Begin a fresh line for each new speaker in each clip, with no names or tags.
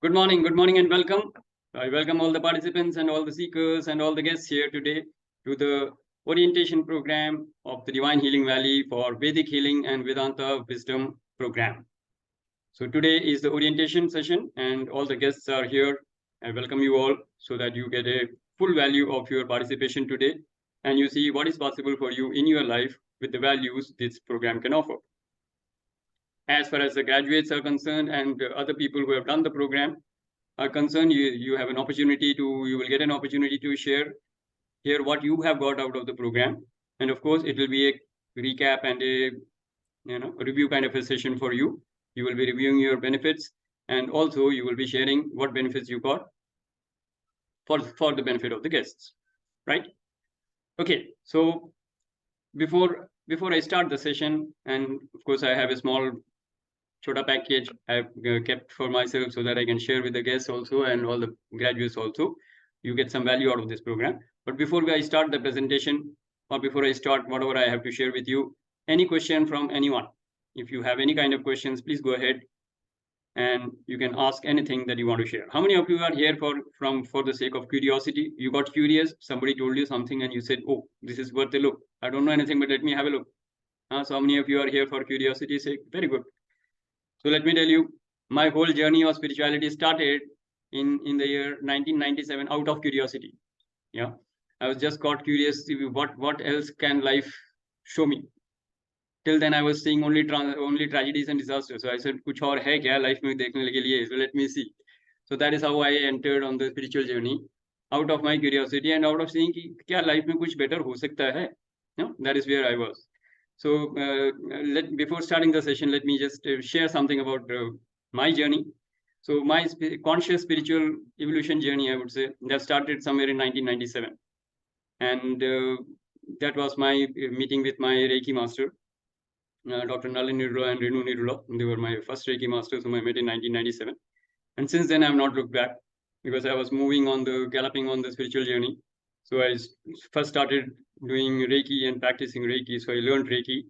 Good morning, and welcome. I welcome all the participants and all the seekers and all the guests here today to the orientation program of the Divine Healing Valley for Vedic Healing and Vedanta Wisdom program. So today is the orientation session, and all the guests are here. I welcome you all so that you get a full value of your participation today, and you see what is possible for you in your life with the values this program can offer. As far as the graduates are concerned and other people who have done the program are concerned, you have an opportunity to, you will get an opportunity to share here what you have got out of the program. And of course, it will be a recap and a review kind of a session for you. You will be reviewing your benefits, and also you will be sharing what benefits you got for the benefit of the guests, right? Okay, so before I start the session, and of course I have a small Chota package I've kept for myself so that I can share with the guests also and all the graduates also. You get some value out of this program. But before I start the presentation, or before I start whatever I have to share with you, any question from anyone? If you have any kind of questions, please go ahead and you can ask anything that you want to share. How many of you are here for the sake of curiosity? You got curious, somebody told you something and you said, oh, this is worth a look. I don't know anything, but let me have a look. So how many of you are here for curiosity's sake? Very good. So let me tell you, my whole journey of spirituality started in the year 1997 out of curiosity. Yeah, I was just got curious, what else can life show me? Till then I was seeing only tragedies and disasters. So I said, kuch aur hai kya life mein dekhne ke liye? So let me see. So that is how I entered on the spiritual journey, out of my curiosity and out of seeing ki kya life mein kuch better ho sakta hai. That is where I was. So before starting the session, let me just share something about my journey. So my conscious spiritual evolution journey, I would say, that started somewhere in 1997. And that was my meeting with my Reiki Master, Dr. Nalin Nirula and Renu Nirula. They were my first Reiki Masters whom I met in 1997. And since then, I have not looked back because I was galloping on the spiritual journey. So I first started doing Reiki and practicing Reiki. So I learned Reiki.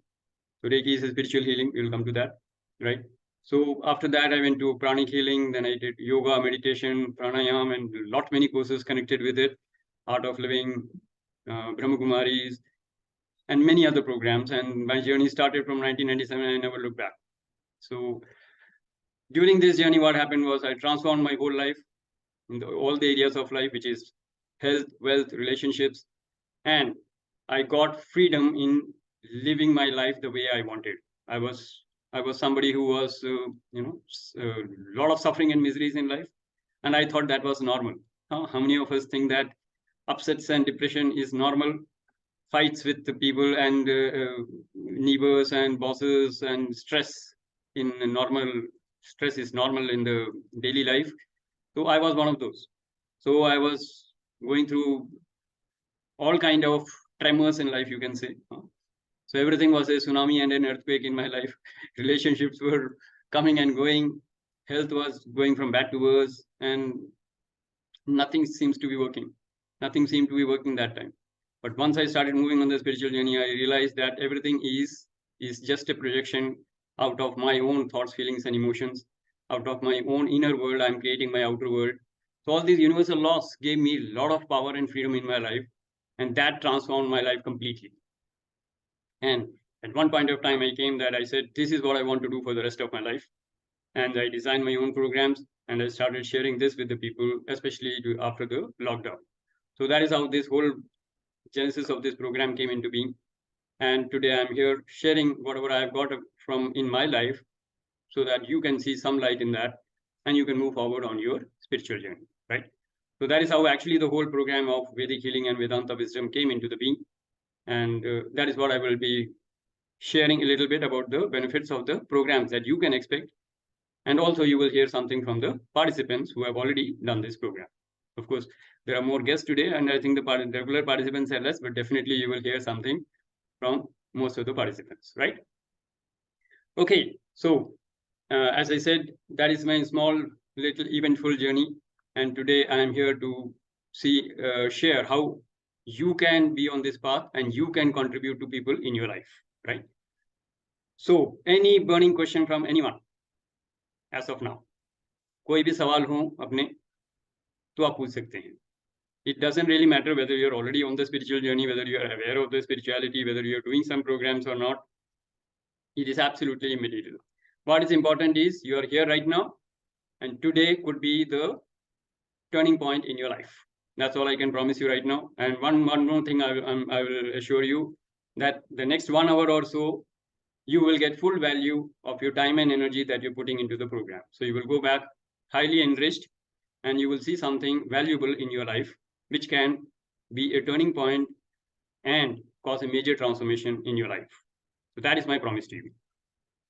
So Reiki is a spiritual healing. We'll come to that, right? So after that, I went to pranic healing. Then I did yoga, meditation, pranayam, and many courses connected with it. Art of living, Brahma Kumaris, and many other programs. And my journey started from 1997. And I never looked back. So during this journey, what happened was I transformed my whole life in all the areas of life, which is health, wealth, relationships, and I got freedom in living my life the way I wanted. I was somebody who was a lot of suffering and miseries in life, and I thought that was normal. How many of us think that upsets and depression is normal? Fights with the people and neighbors and bosses and stress is normal in the daily life. So I was one of those. So I was going through all kind of tremors in life, you can say. So everything was a tsunami and an earthquake in my life. Relationships were coming and going. Health was going from bad to worse, and nothing seems to be working. Nothing seemed to be working that time. But once I started moving on the spiritual journey, I realized that everything is just a projection out of my own thoughts, feelings, and emotions. Out of my own inner world, I'm creating my outer world. So all these universal laws gave me a lot of power and freedom in my life, and that transformed my life completely. And at one point of time, I came that I said, this is what I want to do for the rest of my life. And I designed my own programs, and I started sharing this with the people, especially after the lockdown. So that is how this whole genesis of this program came into being. And today I'm here sharing whatever I've got from in my life so that you can see some light in that and you can move forward on your spiritual journey, right? So that is how actually the whole program of Vedic healing and Vedanta wisdom came into the being. And that is what I will be sharing a little bit about the benefits of the programs that you can expect. And also you will hear something from the participants who have already done this program. Of course, there are more guests today, and I think the regular participants are less, but definitely you will hear something from most of the participants, right? Okay, so as I said, that is my small little eventful journey. And today I am here to share how you can be on this path and you can contribute to people in your life, right? So any burning question from anyone as of now? कोई भी सवाल हो अपने तो आप पूछ सकते हैं. It doesn't really matter whether you're already on the spiritual journey, whether you're aware of the spirituality, whether you're doing some programs or not. It is absolutely immaterial. What is important is you are here right now, and today could be the turning point in your life. That's all I can promise you right now. And one more thing I will assure you that the next 1 hour or so, you will get full value of your time and energy that you're putting into the program. So you will go back highly enriched, and you will see something valuable in your life, which can be a turning point and cause a major transformation in your life. So that is my promise to you.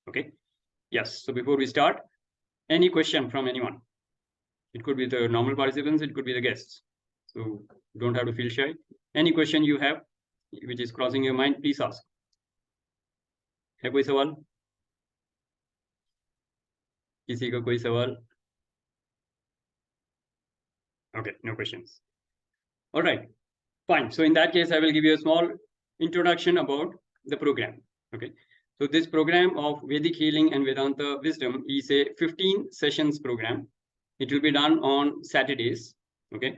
Okay. Yes. So before we start, any question from anyone? It could be the normal participants, it could be the guests. So don't have to feel shy. Any question you have which is crossing your mind, please ask. है कोई सवाल? किसी का कोई सवाल? Okay, no questions. All right, fine. So in that case, I will give you a small introduction about the program. Okay. So this program of Vedic Healing and Vedanta Wisdom is a 15 sessions program. It will be done on Saturdays. Okay.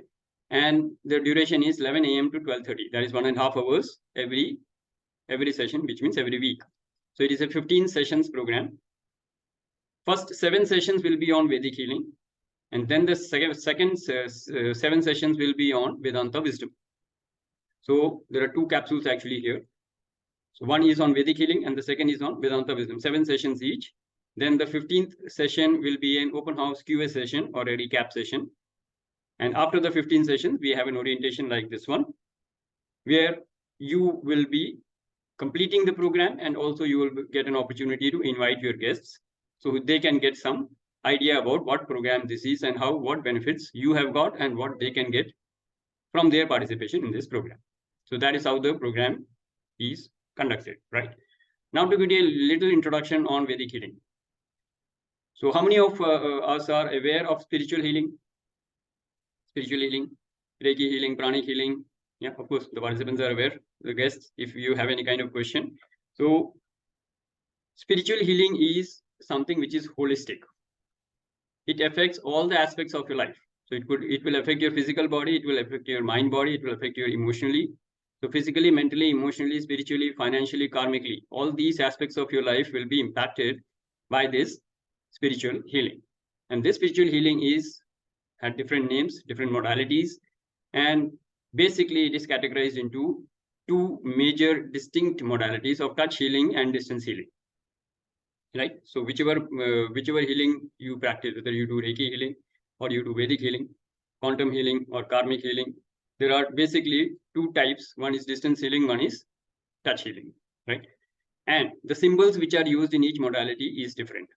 And the duration is 11 a.m. to 12:30. That is 1.5 hours every session, which means every week. So it is a 15 sessions program. First 7 sessions will be on Vedic Healing. And then the second 7 sessions will be on Vedanta Wisdom. So there are 2 capsules actually here. So one is on Vedic Healing and the second is on Vedanta Wisdom, 7 sessions each. Then the 15th session will be an open house QA session or a recap session. And after the 15 sessions, we have an orientation like this one, where you will be completing the program, and also you will get an opportunity to invite your guests so they can get some idea about what program this is and what benefits you have got and what they can get from their participation in this program. So that is how the program is conducted, right? Now to give you a little introduction on Vedic healing. So how many of us are aware of spiritual healing? Spiritual healing, Reiki healing, pranic healing. Yeah, of course, the participants are aware, the guests, if you have any kind of question. So spiritual healing is something which is holistic. It affects all the aspects of your life. So it will affect your physical body, it will affect your mind body, it will affect you emotionally. So physically, mentally, emotionally, spiritually, financially, karmically, all these aspects of your life will be impacted by this spiritual healing. And this spiritual healing had different names, different modalities, and basically it is categorized into 2 major distinct modalities of touch healing and distance healing. Right? So whichever healing you practice, whether you do Reiki healing or you do Vedic healing, quantum healing or karmic healing, there are basically 2 types. One is distance healing, one is touch healing, right? And the symbols which are used in each modality is different.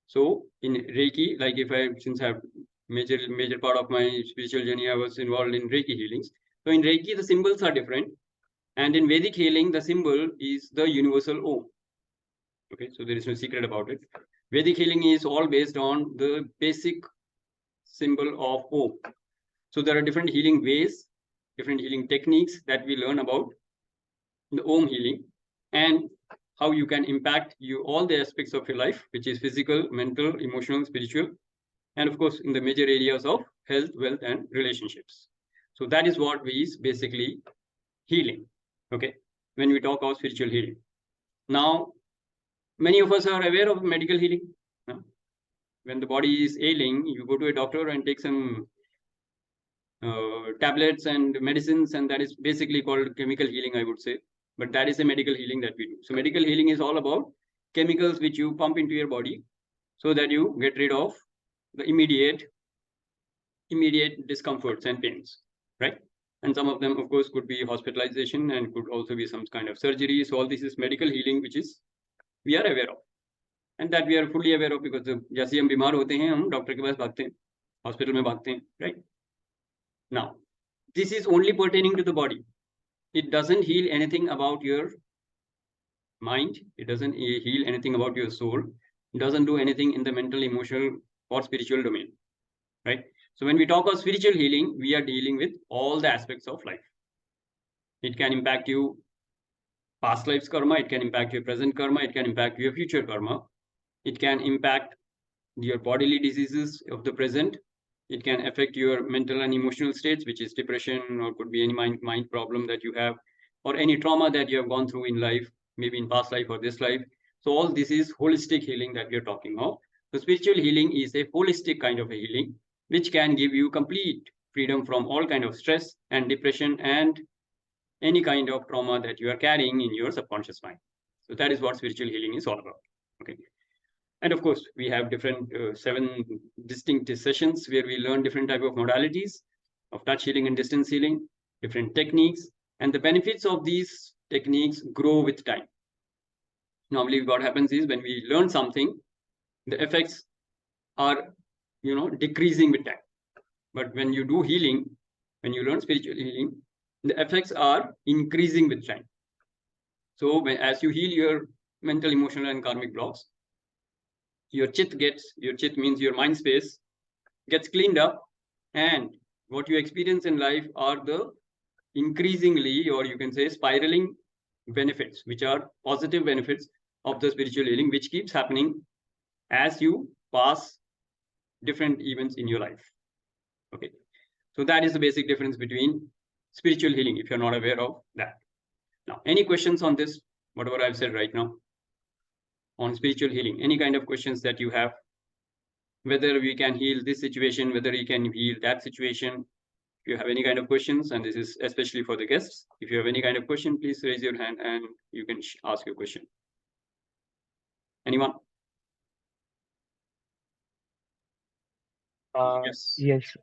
So in Reiki, like since I have major part of my spiritual journey, I was involved in Reiki healings. So in Reiki, the symbols are different. And in Vedic healing, the symbol is the universal Om. Okay, so there is no secret about it. Vedic healing is all based on the basic symbol of Om. So there are different healing ways, different healing techniques that we learn about the Om healing, and how you can impact all the aspects of your life, which is physical, mental, emotional, spiritual, and of course in the major areas of health, wealth, and relationships. So that is what is basically healing. Okay, when we talk about spiritual healing. Now, many of us are aware of medical healing. When the body is ailing, you go to a doctor and take some tablets and medicines, and that is basically called chemical healing, I would say. But that is a medical healing that we do. So medical healing is all about chemicals which you pump into your body so that you get rid of the immediate discomforts and pains, right? And some of them, of course, could be hospitalization and could also be some kind of surgery. So all this is medical healing, which is we are aware of, and that we are fully aware of, because जैसे हम बीमार होते हैं, हम doctor के पास भागते हैं, hospital में भागते हैं, right? Now, this is only pertaining to the body. It doesn't heal anything about your mind. It doesn't heal anything about your soul. It doesn't do anything in the mental, emotional, or spiritual domain, right? So when we talk of spiritual healing, we are dealing with all the aspects of life. It can impact you past lives karma, it can impact your present karma, it can impact your future karma, it can impact your bodily diseases of the present. It can affect your mental and emotional states, which is depression, or could be any mind problem that you have, or any trauma that you have gone through in life, maybe in past life or this life. So all this is holistic healing that we are talking of. So spiritual healing is a holistic kind of a healing, which can give you complete freedom from all kind of stress and depression and any kind of trauma that you are carrying in your subconscious mind. So that is what spiritual healing is all about. Okay. And of course, we have different 7 distinct sessions where we learn different type of modalities of touch healing and distance healing, different techniques, and the benefits of these techniques grow with time. Normally, what happens is when we learn something, the effects are, decreasing with time. But when you do healing, when you learn spiritual healing, the effects are increasing with time. So as you heal your mental, emotional, and karmic blocks, your chit means your mind space, gets cleaned up, and what you experience in life are the increasingly, or you can say spiraling benefits, which are positive benefits of the spiritual healing, which keeps happening as you pass different events in your life. Okay, so that is the basic difference between spiritual healing, if you're not aware of that. Now, any questions on this, whatever I've said right now on spiritual healing? Any kind of questions that you have, whether we can heal this situation, whether we can heal that situation? If you have any kind of questions, and this is especially for the guests, if you have any kind of question, please raise your hand and you can ask your question. Anyone? Yes.
Yes.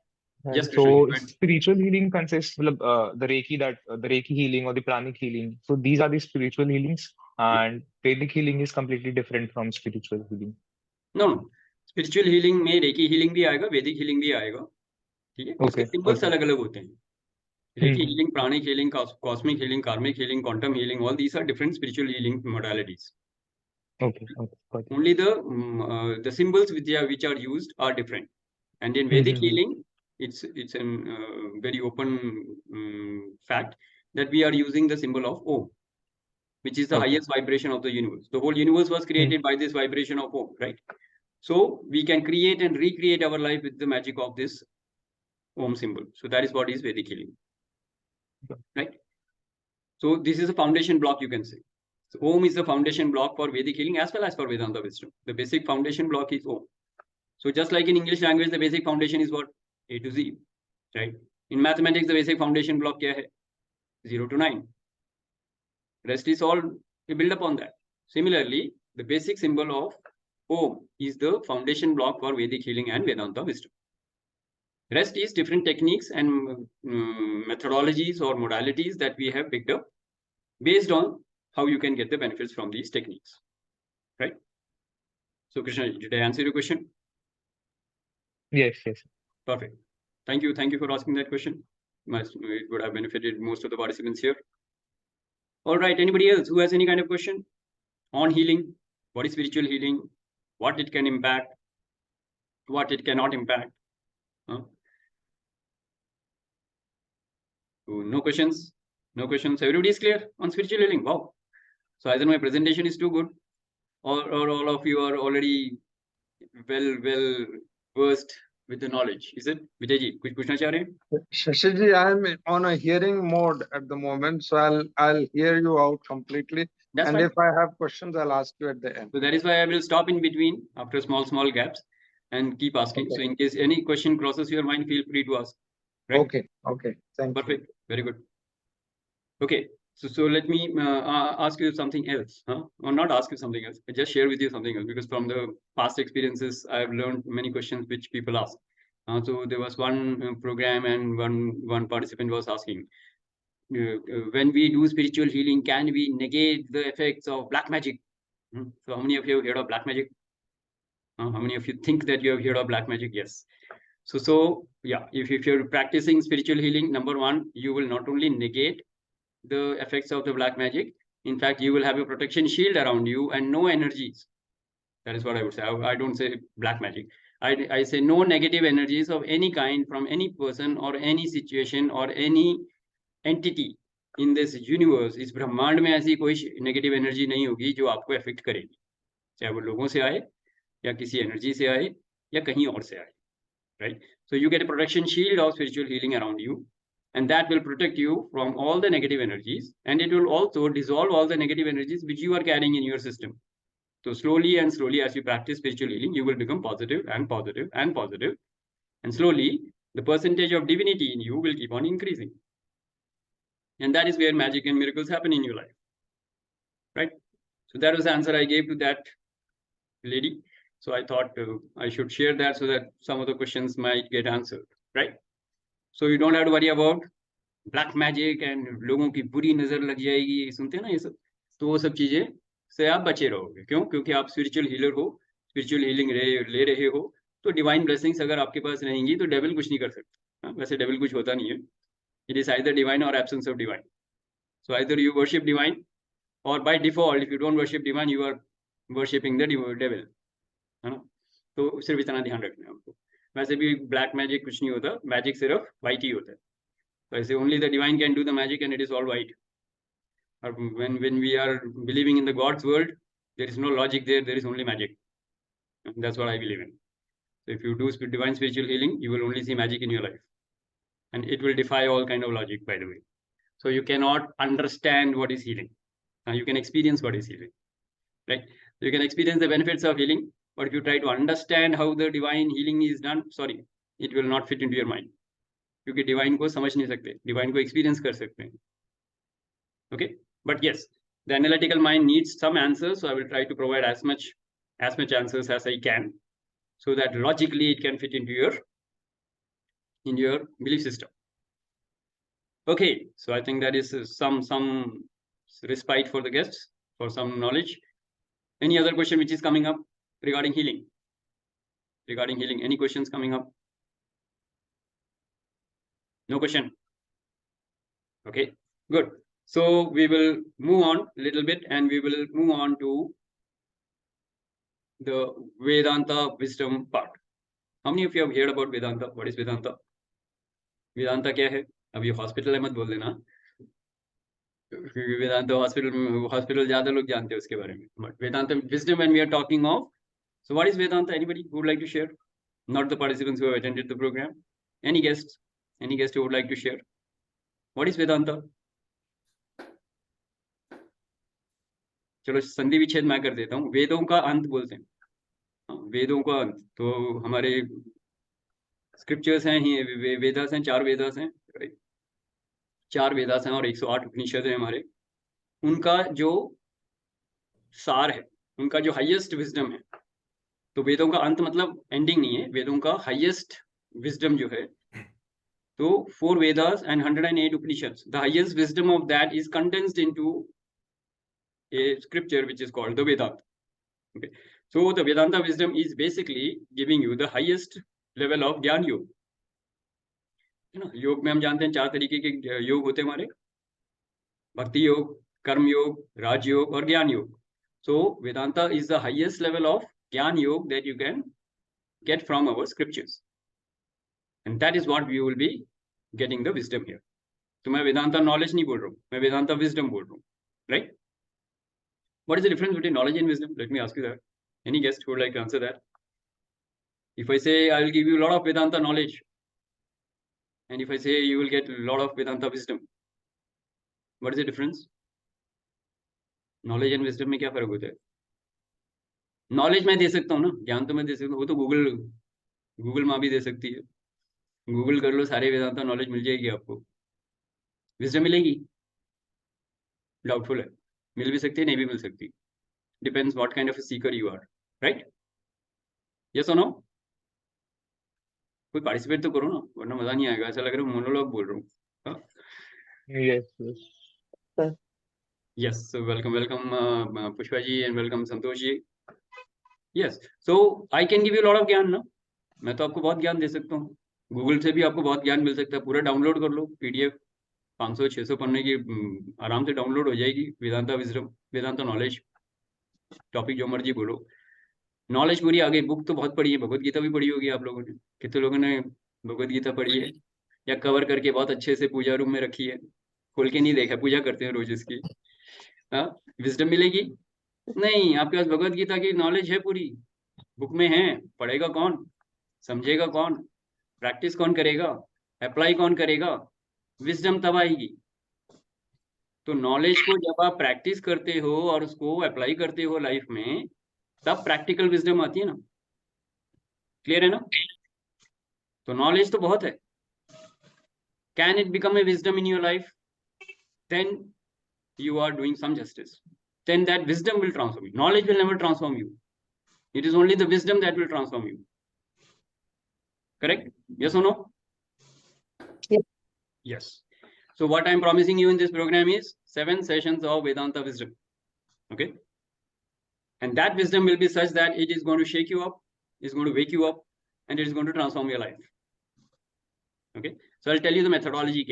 Yes,
So
Krishna.
spiritual healing consists of the Reiki healing or the pranic healing. So these are the spiritual healings, and Vedic healing is completely different from spiritual healing.
No. Spiritual healing में Reiki healing भी आएगा, Vedic healing भी आएगा, ठीक है? उसके symbols अलग अलग होते हैं. Reiki healing, pranic healing, cosmic healing, karmic healing, quantum healing, all these are different spiritual healing modalities.
Okay.
Only the symbols which are used are different. And in Vedic healing, it's a very open fact that we are using the symbol of Om, which is the highest vibration of the universe. The whole universe was created by this vibration of Om, right? So we can create and recreate our life with the magic of this Om symbol. So that is what is Vedic healing, right? So this is a foundation block, you can say. So Om is the foundation block for Vedic healing as well as for Vedanta wisdom. The basic foundation block is Om. So just like in English language, the basic foundation is what? A to Z, right? In mathematics, the basic foundation block kya hai? 0 to 9. Rest is all we build upon that. Similarly, the basic symbol of Om is the foundation block for Vedic healing and Vedanta wisdom. Rest is different techniques and methodologies or modalities that we have picked up based on how you can get the benefits from these techniques, right? So Krishna, did I answer your question?
Yes.
Perfect. Thank you for asking that question. It would have benefited most of the participants here. All right, anybody else who has any kind of question on healing? What is spiritual healing? What it can impact? What it cannot impact? No questions? No questions? Everybody is clear on spiritual healing? Wow. So either my presentation is too good, or all of you are already well versed with the knowledge. Is it? Vijay ji, kuch puchna cha rahe hain?
Shashi ji, I am on a hearing mode at the moment, so I'll hear you out completely.
That's
and
fine.
If I have questions, I'll ask you at the end.
So that is why I will stop in between after small gaps and keep asking. Okay. So in case any question crosses your mind, feel free to ask. Right?
Okay. Thank you.
Perfect. Very good. Okay. So let me ask you something else, or not ask you something else. I just share with you something else, because from the past experiences, I've learned many questions which people ask. So there was one program, and one participant was asking, when we do spiritual healing, can we negate the effects of black magic? So how many of you have heard of black magic? How many of you think that you have heard of black magic? Yes. So yeah, if you're practicing spiritual healing, number one, you will not only negate the effects of the black magic. In fact, you will have a protection shield around you and no energies. That is what I would say. I don't say black magic. I say no negative energies of any kind from any person or any situation or any entity in this universe. इस ब्रह्मांड में ऐसी कोई negative energy नहीं होगी जो आपको affect करेगी, चाहे वो लोगों से आए, या किसी एनर्जी से आए या कहीं और से आए, right? So you get a protection shield of spiritual healing around you, and that will protect you from all the negative energies, and it will also dissolve all the negative energies which you are carrying in your system. So slowly and slowly, as you practice spiritual healing, you will become positive and positive and positive, and slowly the percentage of divinity in you will keep on increasing, and that is where magic and miracles happen in your life, right? So that was the answer I gave to that lady. So I thought I should share that so that some of the questions might get answered, right? So you don't have to worry about black magic and लोगों की बुरी नजर लग जाएगी, सुनते हैं ना ये सब, तो वो सब चीजें से आप बचे रहोगे। क्यों? क्योंकि आप स्पिरिचुअल हीलर हो, स्पिरिचुअल हीलिंग ले रहे हो, तो डिवाइन ब्लेसिंग्स अगर आपके पास रहेंगी तो डेविल कुछ नहीं कर सकता। वैसे डेविल कुछ होता नहीं है, it is either divine or absence of divine. So either you worship divine, और by default if you don't worship divine you are worshipping the devil, है ना? तो सिर्फ इतना ध्यान रखना है आपको। वैसे भी ब्लैक मैजिक कुछ नहीं होता, मैजिक सिर्फ वाइट ही होता है। वैसे only the divine can do the magic and it is all white. Or when we are believing in the God's world, there is no logic there, there is only magic. And that's what I believe in. So if you do divine spiritual healing, you will only see magic in your life, and it will defy all kind of logic, by the way. So you cannot understand what is healing. Now you can experience what is healing, right? You can experience the benefits of healing, but if you try to understand how the divine healing is done, sorry, it will not fit into your mind. क्योंकि divine को समझ नहीं सकते, divine को experience कर सकते हैं, okay? But yes, the analytical mind needs some answers, so I will try to provide as much answers as I can, so that logically it can fit into your belief system. Okay, so I think that is some respite for the guests, for some knowledge. Any other question which is coming up regarding healing? Any questions coming up? No question? Okay, good. So we will move on a little bit, and we will move on to the Vedanta wisdom part. How many of you have heard about Vedanta? What is Vedanta? Vedanta क्या है? अब ये hospital है मत बोल देना, क्योंकि वेदांत hospital ज्यादा लोग जानते हैं उसके बारे में। But Vedanta wisdom, when we are talking of, so what is Vedanta? Anybody who would like to share? Not the participants who have attended the program. Any guests? Any guest who would like to share? What is Vedanta? चलो संधि विच्छेद मैं कर देता हूँ। वेदों का अंत बोलते हैं, वेदों का अंत। तो हमारे स्क्रिप्चर्स हैं, वेदास हैं, 4 वेदास हैं, 4 वेदास हैं और 108 उपनिषद हैं हमारे। उनका जो सार है, उनका जो हाईएस्ट विजडम है, तो वेदों का अंत मतलब एंडिंग नहीं है, वेदों का हाईएस्ट विजडम जो है, तो 4 Vedas and 108 Upanishads, the highest wisdom of that is condensed into a scripture which is called the Vedanta. Okay, so the Vedanta wisdom is basically giving you the highest level of ज्ञान योग, है ना? योग में हम जानते हैं 4 तरीके के योग होते हैं हमारे, भक्ति योग, कर्म योग, राजयोग और ज्ञान योग. So Vedanta is the highest level of ज्ञान योग that you can get from our scriptures, and that is what we will be getting the wisdom here. तो मैं वेदांता नॉलेज नहीं बोल रहा हूँ, मैं वेदांता विजडम बोल रहा हूँ, right? What is the difference between knowledge and wisdom? Let me ask you that. Any guest who would like to answer that? If I say I will give you a lot of Vedanta knowledge, and if I say you will get a lot of Vedanta wisdom, what is the difference? Knowledge and wisdom में क्या फर्क होता है? Knowledge मैं दे सकता हूँ ना, ज्ञान तो मैं दे सकता हूँ, वो तो गूगल माँ भी दे सकती है. गूगल कर लो, सारे वेदांता नॉलेज मिल जाएगी आपको. विजडम मिलेगी? डाउटफुल है, मिल भी सकती है, नहीं भी मिल सकती. Depends what kind of a seeker you are, right? Yes or no? कोई पार्टिसिपेट तो करो ना, वरना मजा नहीं आएगा. ऐसा लग रहा है मोनोलॉग बोल रहा हूँ. Yes, so welcome Pushpa ji, and welcome Santosh ji. Yes, so I can give you a lot of ज्ञान ना, मैं तो आपको बहुत ज्ञान दे सकता हूँ. गूगल से भी आपको बहुत ज्ञान मिल सकता है, पूरा डाउनलोड कर लो PDF, 500-600 पन्ने की आराम से डाउनलोड हो जाएगी. Vedanta wisdom, Vedanta knowledge, topic जो मर्जी बोलो, नॉलेज पूरी आ गई. बुक तो बहुत पढ़ी है, भगवत गीता भी पढ़ी होगी आप लोगों ने. कितने लोगों ने भगवत गीता पढ़ी है या कवर करके बहुत अच्छे से पूजा रूम में रखी है? खोल के नहीं देखा, पूजा करते हैं रोज इसकी. हाँ, विजडम मिलेगी? नहीं, आपके पास भगवत गीता की नॉलेज है पूरी, बुक में है, पढ़ेगा कौन, समझेगा कौन, प्रैक्टिस कौन करेगा, अप्लाई कौन करेगा, विजडम तब आएगी। तो नॉलेज को जब आप प्रैक्टिस करते हो और उसको अप्लाई करते हो लाइफ में, तब प्रैक्टिकल विजडम आती है ना। क्लियर है ना? तो नॉलेज तो बहुत है, can it become a wisdom in your life? Then you are doing some justice. Then that wisdom will transform you. Knowledge will never transform you. It is only the wisdom that will transform you. Correct? Yes or no?
Yes.
Yes. So what I'm promising you in this program is 7 sessions of Vedanta wisdom. Okay? And that wisdom will be such that it is going to shake you up, is going to wake you up, and it is going to transform your life. Okay? So I'll tell you the methodology.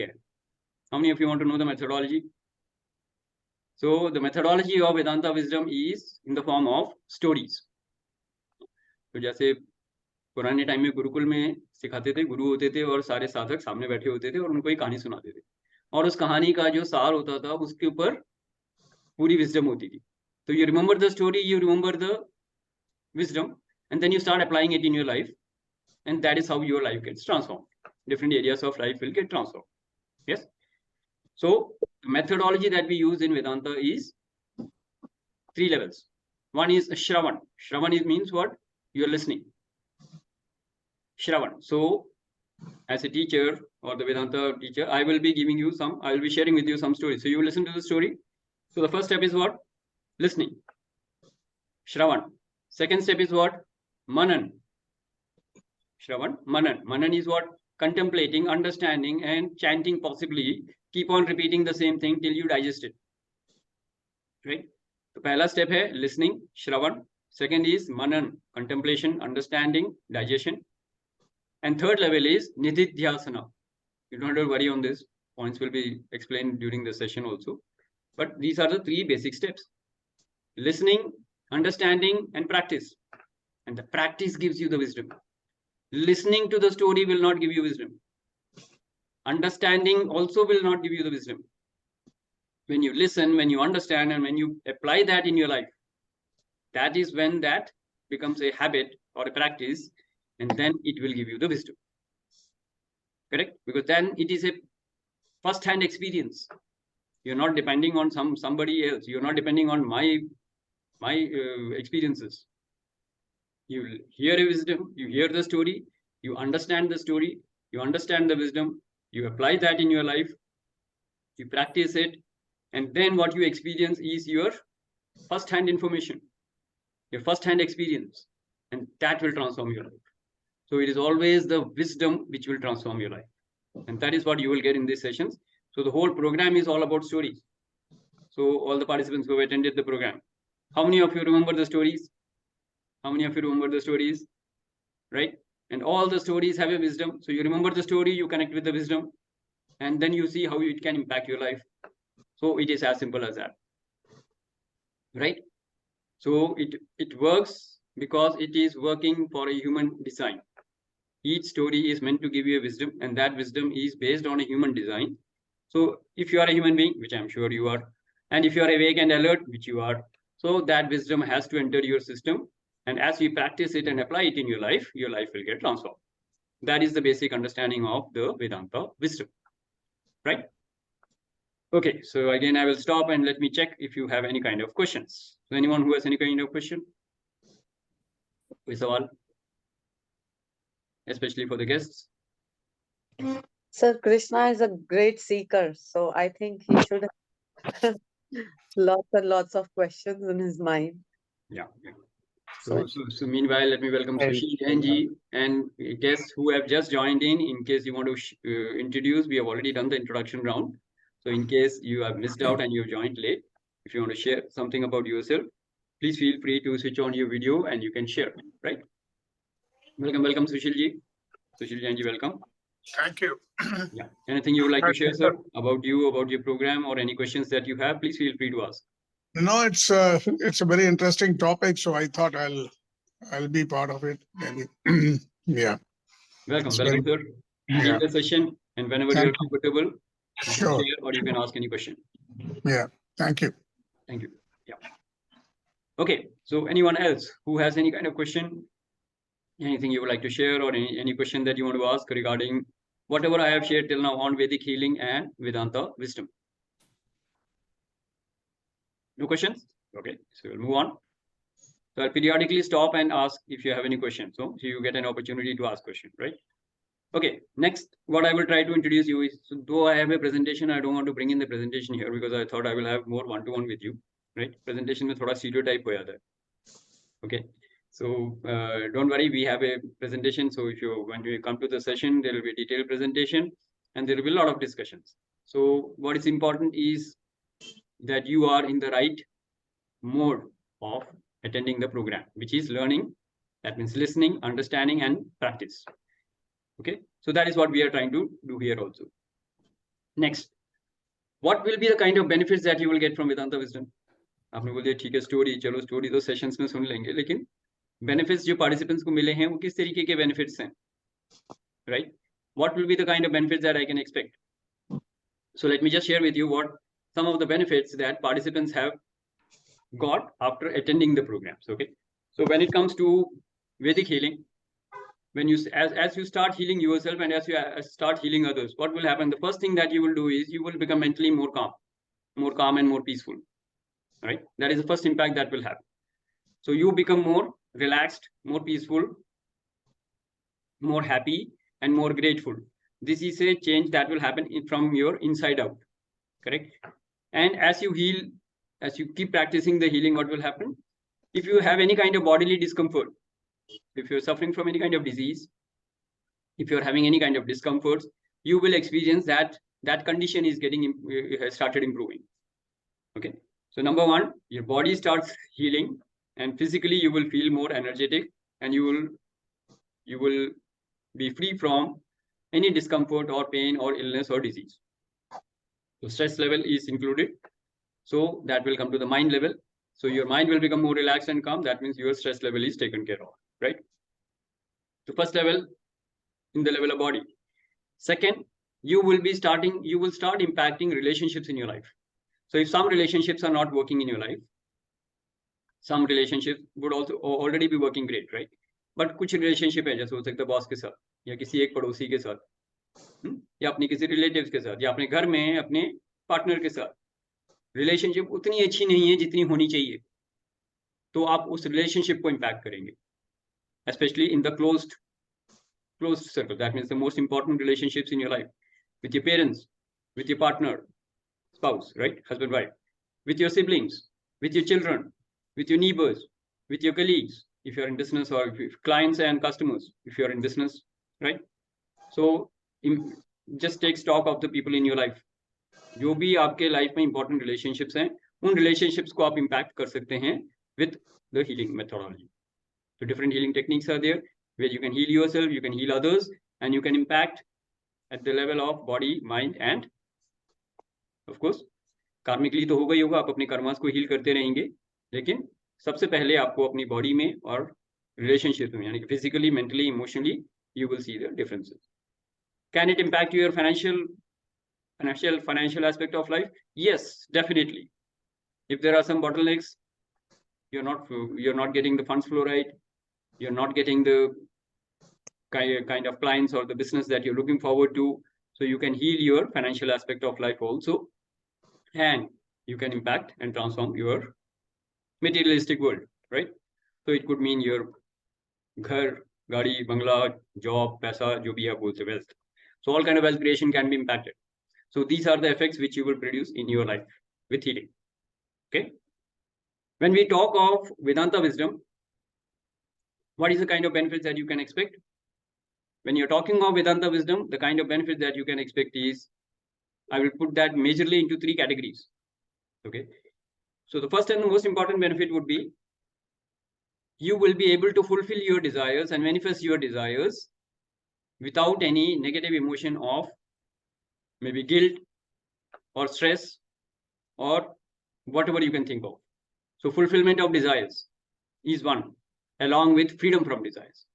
How many of you want to know the methodology? So the methodology of Vedanta wisdom is in the form of stories. तो जैसे पुराने time में गुरुकुल में सिखाते थे, गुरु होते थे और सारे साधक सामने बैठे होते थे और उनको एक कहानी सुनाते थे, और उस कहानी का जो सार होता था उसके ऊपर पूरी विजडम होती थी. तो you remember the story, you remember the wisdom, and then you start applying it in your life, and that is how your life gets transformed. Different areas of life will get transformed. Yes. So the methodology that we use in Vedanta is 3 levels. One is Shravan. Shravan means what? You are listening. Shravan. So as a teacher or the Vedanta teacher, I will be sharing with you some stories. So you listen to the story. So the first step is what? Listening. Shravan. Second step is what? Manan. Shravan, Manan. Manan is what? Contemplating, understanding, and chanting possibly. Keep on repeating the same thing till you digest it. Right? So पहला step है listening, Shravan. Second is Manan, contemplation, understanding, digestion. And third level is Nididhyasana. You don't have to worry on this. Points will be explained during the session also. But these are the 3 basic steps. Listening, understanding, and practice. And the practice gives you the wisdom. Listening to the story will not give you wisdom. Understanding also will not give you the wisdom. When you listen, when you understand, and when you apply that in your life, that is when that becomes a habit or a practice, and then it will give you the wisdom. Correct? Because then it is a first-hand experience. You're not depending on somebody else. You're not depending on my experiences. You hear a wisdom, you hear the story, you understand the story, you understand the wisdom, you apply that in your life, you practice it, and then what you experience is your first-hand information, your first-hand experience, and that will transform your life. So it is always the wisdom which will transform your life, and that is what you will get in these sessions. So the whole program is all about stories. So all the participants who have attended the program, how many of you remember the stories? How many of you remember the stories? Right? And all the stories have a wisdom. So you remember the story, you connect with the wisdom, and then you see how it can impact your life. So it is as simple as that. Right? So it works because it is working for a human design. Each story is meant to give you a wisdom, and that wisdom is based on a human design. So if you are a human being, which I'm sure you are, and if you are awake and alert, which you are, so that wisdom has to enter your system. And as you practice it and apply it in your life will get transformed. That is the basic understanding of the Vedanta wisdom. Right? Okay, so again, I will stop and let me check if you have any kind of questions. So anyone who has any kind of question? Especially for the guests.
Sir, Krishna is a great seeker, so I think he should have lots and lots of questions in his mind.
Yeah. So meanwhile, let me welcome Shashi Dhar and guests who have just joined in case you want to introduce, we have already done the introduction round. So in case you have missed out and you joined late, if you want to share something about yourself, please feel free to switch on your video and you can share, right? Welcome, Sushil ji. Sushil ji, welcome.
Thank you.
Yeah. Anything you would like to share, sir, about you, about your program, or any questions that you have, please feel free to ask.
No, it's a very interesting topic, so I thought I'll be part of it. Maybe. Yeah.
Welcome, sir. Lead the session, and whenever you're comfortable,
sure,
share or you can ask any question.
Yeah. Thank you.
Thank you. Yeah. Okay. So anyone else who has any kind of question, Anything you would like to share, or any question that you want to ask regarding whatever I have shared till now on Vedic healing and Vedanta wisdom? No questions? Okay, so we'll move on. So I'll periodically stop and ask if you have any questions. So you get an opportunity to ask question, right? Okay, next, what I will try to introduce you is, so though I have a presentation, I don't want to bring in the presentation here because I thought I will have more one-to-one with you, right? Presentation में थोड़ा stereotype हो जाता है. Okay, so don't worry, we have a presentation. So if you, when you come to the session, there will be a detailed presentation and there will be a lot of discussions. So what is important is that you are in the right mode of attending the program, which is learning. That means listening, understanding, and practice. Okay, so that is what we are trying to do here also. Next, what will be the kind of benefits that you will get from Vedanta wisdom? आपने बोल दिया ठीक है story, चलो story तो sessions में सुन लेंगे, लेकिन बेनिफिट्स जो पार्टिसिपेंट्स को मिले हैं वो किस तरीके के बेनिफिट्स हैं, right? What will be the kind of benefits that I can expect? So let me just share with you what some of the benefits that participants have got after attending the programs. Okay, so when it comes to Vedic healing, when you as you start healing yourself and as you start healing others, what will happen? The first thing that you will do is you will become mentally more calm and more peaceful, right? That is the first impact that will happen. So you become more relaxed, more peaceful, more happy, and more grateful. This is a change that will happen from your inside out, correct? And as you heal, as you keep practicing the healing, what will happen? If you have any kind of bodily discomfort, if you're suffering from any kind of disease, if you're having any kind of discomforts, you will experience that that condition is getting has started improving. Okay, so number one, your body starts healing, and physically you will feel more energetic, and you will be free from any discomfort or pain or illness or disease. So stress level is included. So that will come to the mind level. So your mind will become more relaxed and calm. That means your stress level is taken care of, right? So first level in the level of body. Second, you will start impacting relationships in your life. So if some relationships are not working in your life, some relationships would also already be working great, right? But कुछ relationship है, जैसे हो सकता है boss के साथ, या किसी एक पड़ोसी के साथ, या अपने किसी रिलेटिव्स के साथ, या अपने घर में अपने पार्टनर के साथ, रिलेशनशिप उतनी अच्छी नहीं है जितनी होनी चाहिए, तो आप उस रिलेशनशिप को इम्पैक्ट करेंगे, especially in the closed circle. That means the most important relationships in your life, with your parents, with your partner, spouse, right, husband, wife, with your siblings, with your children, with your neighbors, with your colleagues, if you're in business, or if clients and customers, if you're in business, right? So just take stock of the people in your life. जो भी आपके life में important relationships हैं, उन relationships को आप impact कर सकते हैं with the healing methodology. So different healing techniques are there where you can heal yourself, you can heal others, and you can impact at the level of body, mind, and of course कार्मिकली तो होगा ही होगा, आप अपने karmas को heal करते रहेंगे, लेकिन सबसे पहले आपको अपनी बॉडी में और रिलेशनशिप में, यानी कि physically, mentally, emotionally, you will see the differences. Can it impact your financial aspect of life? Yes, definitely. If there are some bottlenecks, you're not getting the funds flow right, you're not getting the kind of clients or the business that you're looking forward to, so you can heal your financial aspect of life also, and you can impact and transform your materialistic world, right? So it could mean your घर, गाड़ी, बंगला, job, पैसा, जो भी आप बोलते हैं, wealth. So all kind of wealth creation can be impacted. So these are the effects which you will produce in your life with healing. Okay. When we talk of Vedanta wisdom, what is the kind of benefits that you can expect? When you're talking of Vedanta wisdom, the kind of benefits that you can expect is, I will put that majorly into 3 categories. Okay. So the first and the most important benefit would be, you will be able to fulfill your desires and manifest your desires without any negative emotion of maybe guilt or stress or whatever you can think of. So fulfillment of desires is one, along with freedom from desires.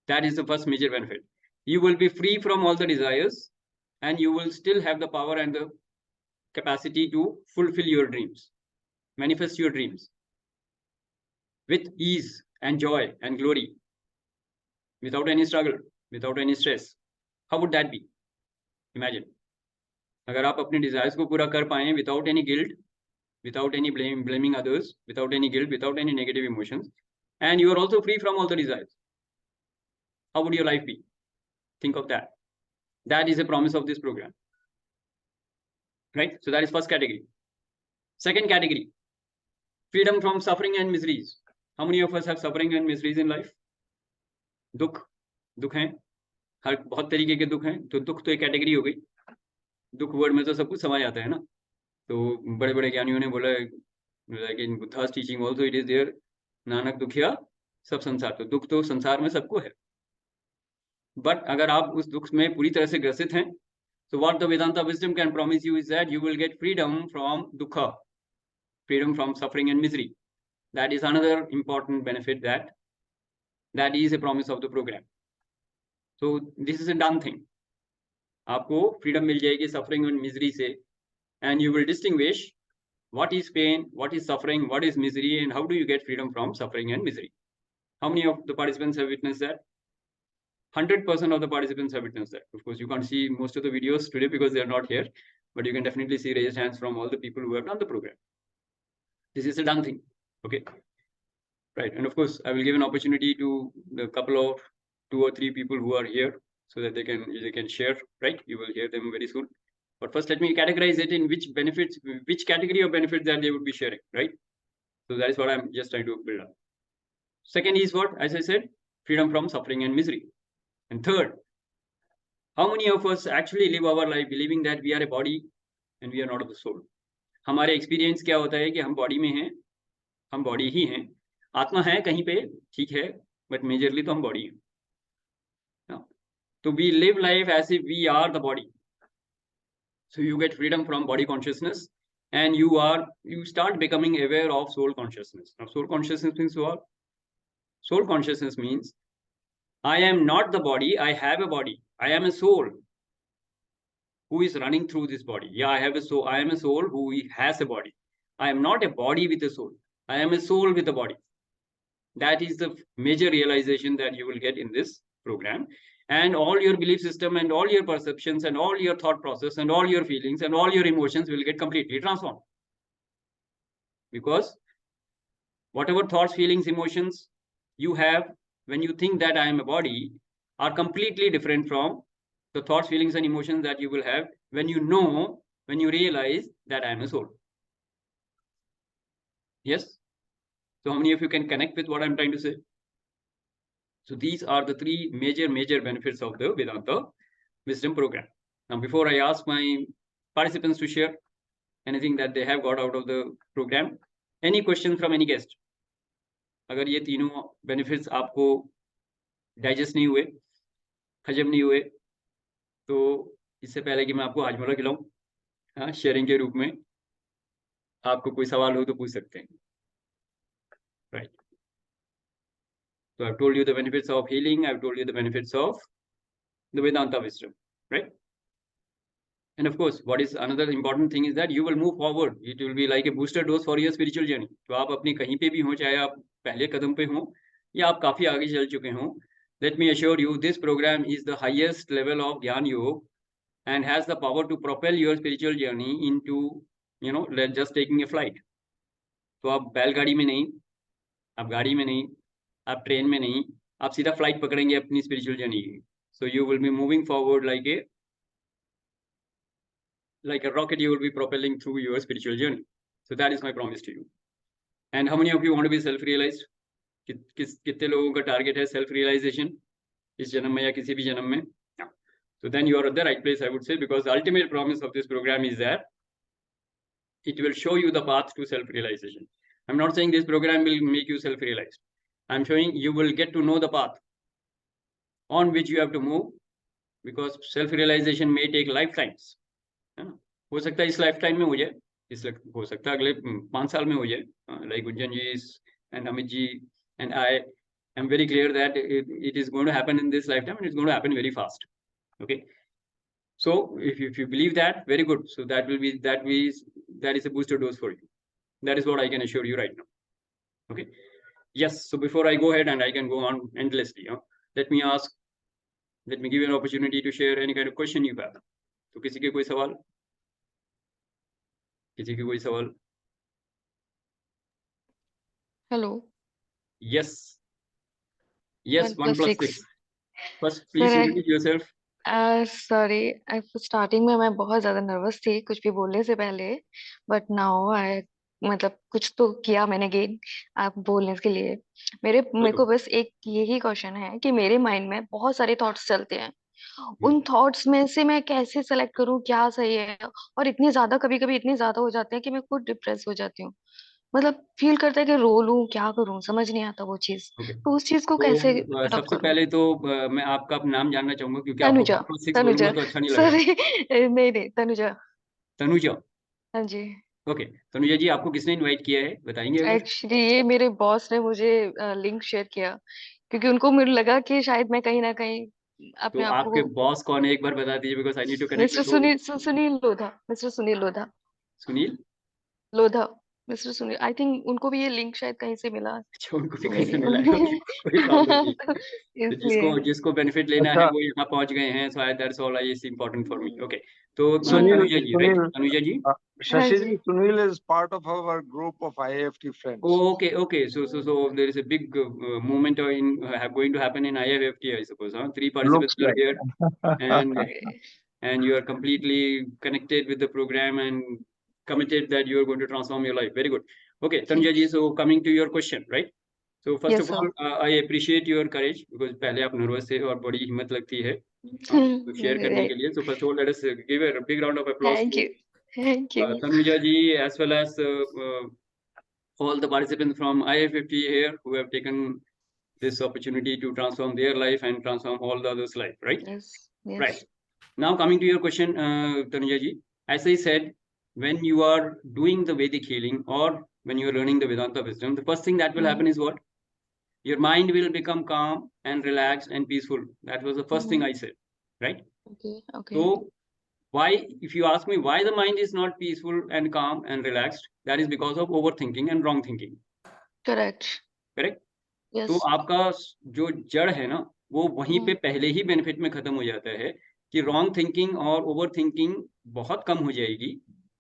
That is the first major benefit. You will be free from all the desires, and you will still have the power and the capacity to fulfill your dreams, manifest your dreams with ease and joy and glory. without any struggle, without any stress. How would that be? Imagine. अगर आप अपने desires को पूरा कर पाएं without any guilt, without any blaming others, without any guilt, without any negative emotions, and you are also free from all the desires, how would your life be? Think of that. That is a promise of this program. Right? So that is first category. Second category, freedom from suffering and miseries. How many of us have suffering and miseries in life? दुख हैं, हर बहुत तरीके के दुख हैं. तो दुख तो एक कैटेगरी हो गई. दुख वर्ड में तो सब कुछ समझ आता है ना. तो बड़े बड़े ज्ञानियों ने बोला, like in Buddha's teaching also it is there, Nanak दुखिया सब संसार. तो दुख तो संसार में सबको है. बट अगर आप उस दुख में पूरी तरह से ग्रसित हैं, so what the Vedanta wisdom can promise you is that you will get freedom from dukkha, freedom from suffering and misery. That is another important benefit that is a promise of the program. So this is a done thing. आपको freedom मिल जाएगी suffering and misery से, and you will distinguish what is pain, what is suffering, what is misery, and how do you get freedom from suffering and misery. How many of the participants have witnessed that? 100% of the participants have witnessed that. Of course, you can't see most of the videos today because they are not here, but you can definitely see raised hands from all the people who have done the program. This is a done thing. Okay. Right. And of course, I will give an opportunity to the couple of 2 or 3 people who are here so that they can share, right? You will hear them very soon. But first, let me categorize it in which benefits, which category of benefits that they would be sharing, right? So that is what I'm just trying to build up. Second is what, as I said, freedom from suffering and misery. And third, how many of us actually live our life believing that we are a body and we are not of the soul? हमारे experience क्या होता है कि हम body में हैं, हम body ही हैं, आत्मा है कहीं पे, ठीक है, but majorly तो हम body हैं. So we live life as if we are the body. So you get freedom from body consciousness, and you start becoming aware of soul consciousness. Now, soul consciousness means what? Soul consciousness means I am not the body, I have a body. I am a soul who is running through this body. Yeah, I have a soul. I am a soul who has a body. I am not a body with a soul. I am a soul with a body. That is the major realization that you will get in this program. And all your belief system and all your perceptions and all your thought process and all your feelings and all your emotions will get completely transformed. Because whatever thoughts, feelings, emotions you have when you think that I am a body are completely different from the thoughts, feelings, and emotions that you will have when you realize that I am a soul. Yes? So how many of you can connect with what I'm trying to say? So these are the 3 major benefits of the Vedanta Wisdom Program. Now, before I ask my participants to share anything that they have got out of the program, any questions from any guest? अगर ये तीनों benefits आपको digest नहीं हुए, हजम नहीं हुए, तो इससे पहले कि मैं आपको हाजमोला खिलाऊं, हाँ, शेयरिंग के रूप में आपको कोई सवाल हो तो पूछ सकते हैं. Right. So I've told you the benefits of healing. I've told you the benefits of the Vedanta wisdom, right? And of course, what is another important thing is that you will move forward. It will be like a booster dose for your spiritual journey. तो आप अपनी कहीं पे भी हो, चाहे आप पहले कदम पे हो या आप काफी आगे चल चुके हो, let me assure you, this program is the highest level of Gyan Yoga and has the power to propel your spiritual journey into, just taking a flight. तो आप बैलगाड़ी में नहीं, आप गाड़ी में नहीं, आप ट्रेन में नहीं, आप सीधा फ्लाइट पकड़ेंगे अपनी स्पिरिचुअल जर्नी की. So you will be moving forward like a rocket. You will be propelling through your spiritual journey. So that is my promise to you. And how many of you want to be self-realized? कितने लोगों का target है self realisation इस जन्म में या किसी भी जन्म में? So then you are at the right place, I would say, because the ultimate promise of this program is that it will show you the path to self-realization. I'm not saying this program will make you self-realized. I'm showing you will get to know the path on which you have to move, because self-realization may take lifetimes. हो सकता है इस lifetime में हो जाए, हो सकता है अगले 5 साल में हो जाए. Like Gunjan ji and Amit ji and I am very clear that it is going to happen in this lifetime, and it's going to happen very fast. Okay. So if you believe that, very good. So that is a booster dose for you. That is what I can assure you right now. Okay. Yes. So before I go ahead, and I can go on endlessly, let me give you an opportunity to share any kind of question you have. तो किसी के कोई सवाल? किसी के कोई सवाल?
Hello.
Yes. Yes, 1 + 6. First,
Sir,
please introduce yourself.
sorry, starting में मैं बहुत ज्यादा नर्वस थी कुछ भी बोलने से पहले, बट नाउ मतलब कुछ तो किया मैंने गेन आप बोलने के लिए। मेरे को बस एक यही क्वेश्चन है कि मेरे माइंड में बहुत सारे थॉट्स चलते हैं, उन थॉट्स में से मैं कैसे सेलेक्ट करूं क्या सही है, और इतनी ज्यादा कभी कभी इतनी ज्यादा हो जाते हैं कि मैं खुद डिप्रेस हो जाती हूँ, मतलब फील करता है कि रो लूं क्या करूं, समझ नहीं आता वो चीज। तो उस चीज को कैसे
तो
अडॉप्ट
सबसे
करूं?
पहले तो मैं आपका नाम जानना चाहूंगा, क्योंकि आपको
तनुजा।
1 + 6
तनुजा,
बोलूंगा तो अच्छा नहीं लगेगा।
सॉरी नहीं तनुजा।
तनुजा,
हाँ जी।
ओके। तनुजा जी, आपको किसने इनवाइट किया है, बताएंगे अगर?
एक्चुअली ये मेरे बॉस ने मुझे लिंक शेयर किया, क्योंकि उनको मुझे लगा कि शायद मैं कहीं ना कहीं
तो
अपने आप
आपके
को।
बॉस कौन है, एक बार बता दीजिए, because I need to connect
mister
with.
Sunil Sunil Lodha, mister Sunil Lodha.
Sunil
Lodha, mister Sunil, I think उनको भी ये लिंक शायद कहीं से मिला।
अच्छा, उनको भी
तो
कैसे
मेरी
मिला है? ओके, कोई प्रॉब्लम नहीं।
तो
तो
इसलिए
जिसको बेनिफिट लेना है
अच्छा,
वो यहाँ पहुंच गए हैं, so that's all is important for me. Okay, तो
Sunil,
Tanuja ji, right?
Sunil,
Tanuja ji,
uh,
हाँ
Shashi
जी।
ji, Sunil is part of our group of IFT friends.
okay. So there is a big movement going to happen in IFFT, I suppose. 3 participants
Looks
are
like.
here, and you are completely connected with the program and committed that you are going to transform your life. Very good. Okay, Tanuja ji, so coming to your question, right? So first
Yes,
of all, I appreciate your courage, because पहले आप nervous थे और बड़ी हिम्मत लगती है तो share करने के
right.
लिए. So first of all, let us give a big round of applause
Thank
to
you. Thank you.
Tanuja ji, as well as all the participants from IFFT here who have taken this opportunity to transform their life and transform all the others' life, right?
Yes. Yes.
Right. Now coming to your question, Tanuja ji, as I said, when you are doing the Vedic healing or when you are learning the Vedanta wisdom, the first thing that will happen is what? Your mind will become calm and relaxed and peaceful. That was the first thing I said, right?
Okay. Okay.
So why, if you ask me why the mind is not peaceful and calm and relaxed, that is because of overthinking and wrong thinking.
Correct.
Correct?
Yes.
तो आपका जो जड़ है ना, वो वहीं पे पहले ही बेनिफिट में खत्म हो जाता है कि रॉन्ग थिंकिंग और ओवर थिंकिंग बहुत कम हो जाएगी,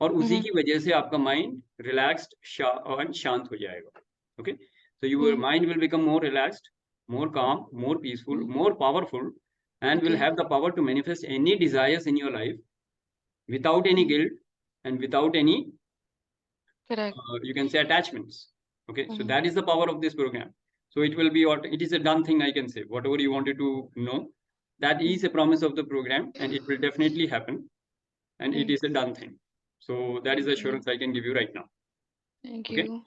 और उसी की वजह से आपका माइंड रिलैक्स्ड और शांत हो जाएगा. Okay, so your mind will become more relaxed, more calm, more peaceful, more powerful, and will have the power to manifest any desires in your life without any guilt and without any
Correct.
you can say attachments. Okay, so that is the power of this program. So it will be what it is, a done thing, I can say. Whatever you wanted to know, that is a promise of the program, and it will definitely happen, and it is a done thing. So that is the assurance I can give you right now.
Thank
Okay.
you.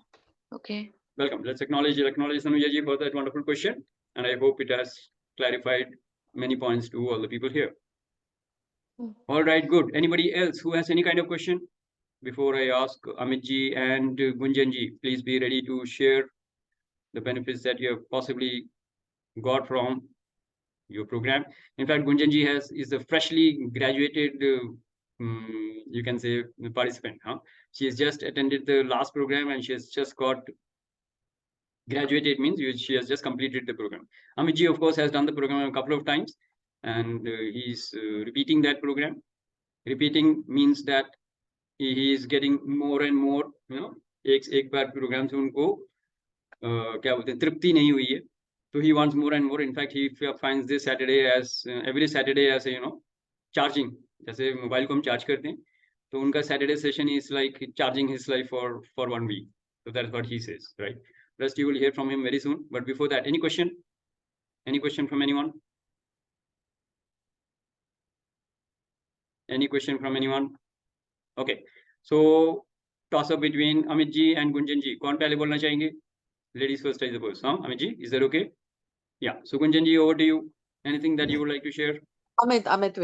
Okay.
Welcome. Let's acknowledge Tanuja ji for that wonderful question, and I hope it has clarified many points to all the people here. All right, good. Anybody else who has any kind of question? Before I ask Amit ji and Gunjan ji, please be ready to share the benefits that you have possibly got from your program. In fact, Gunjan ji is a freshly graduated, you can say, participant. She has just attended the last program and she has just got graduated, means she has just completed the program. Amit ji, of course, has done the program a couple of times, and he's repeating that program. Repeating means that he is getting more and more, एक बार programme से उनको क्या बोलते हैं, तृप्ति नहीं हुई है, तो he wants more and more. In fact, he finds this Saturday as every Saturday as a charging. जैसे मोबाइल को हम चार्ज करते हैं, तो उनका Saturday session is like charging his life for 1 week. So that's what he says, right? Rest you will hear from him very soon. But before that, any question? Any question from anyone? Any question from anyone? Okay. So toss up between Amit ji and Gunjan ji. कौन पहले बोलना चाहेंगे? Ladies first, I suppose. Amit ji, is that okay? Yeah. So Gunjan ji, over to you. Anything that you would like to share?
Amit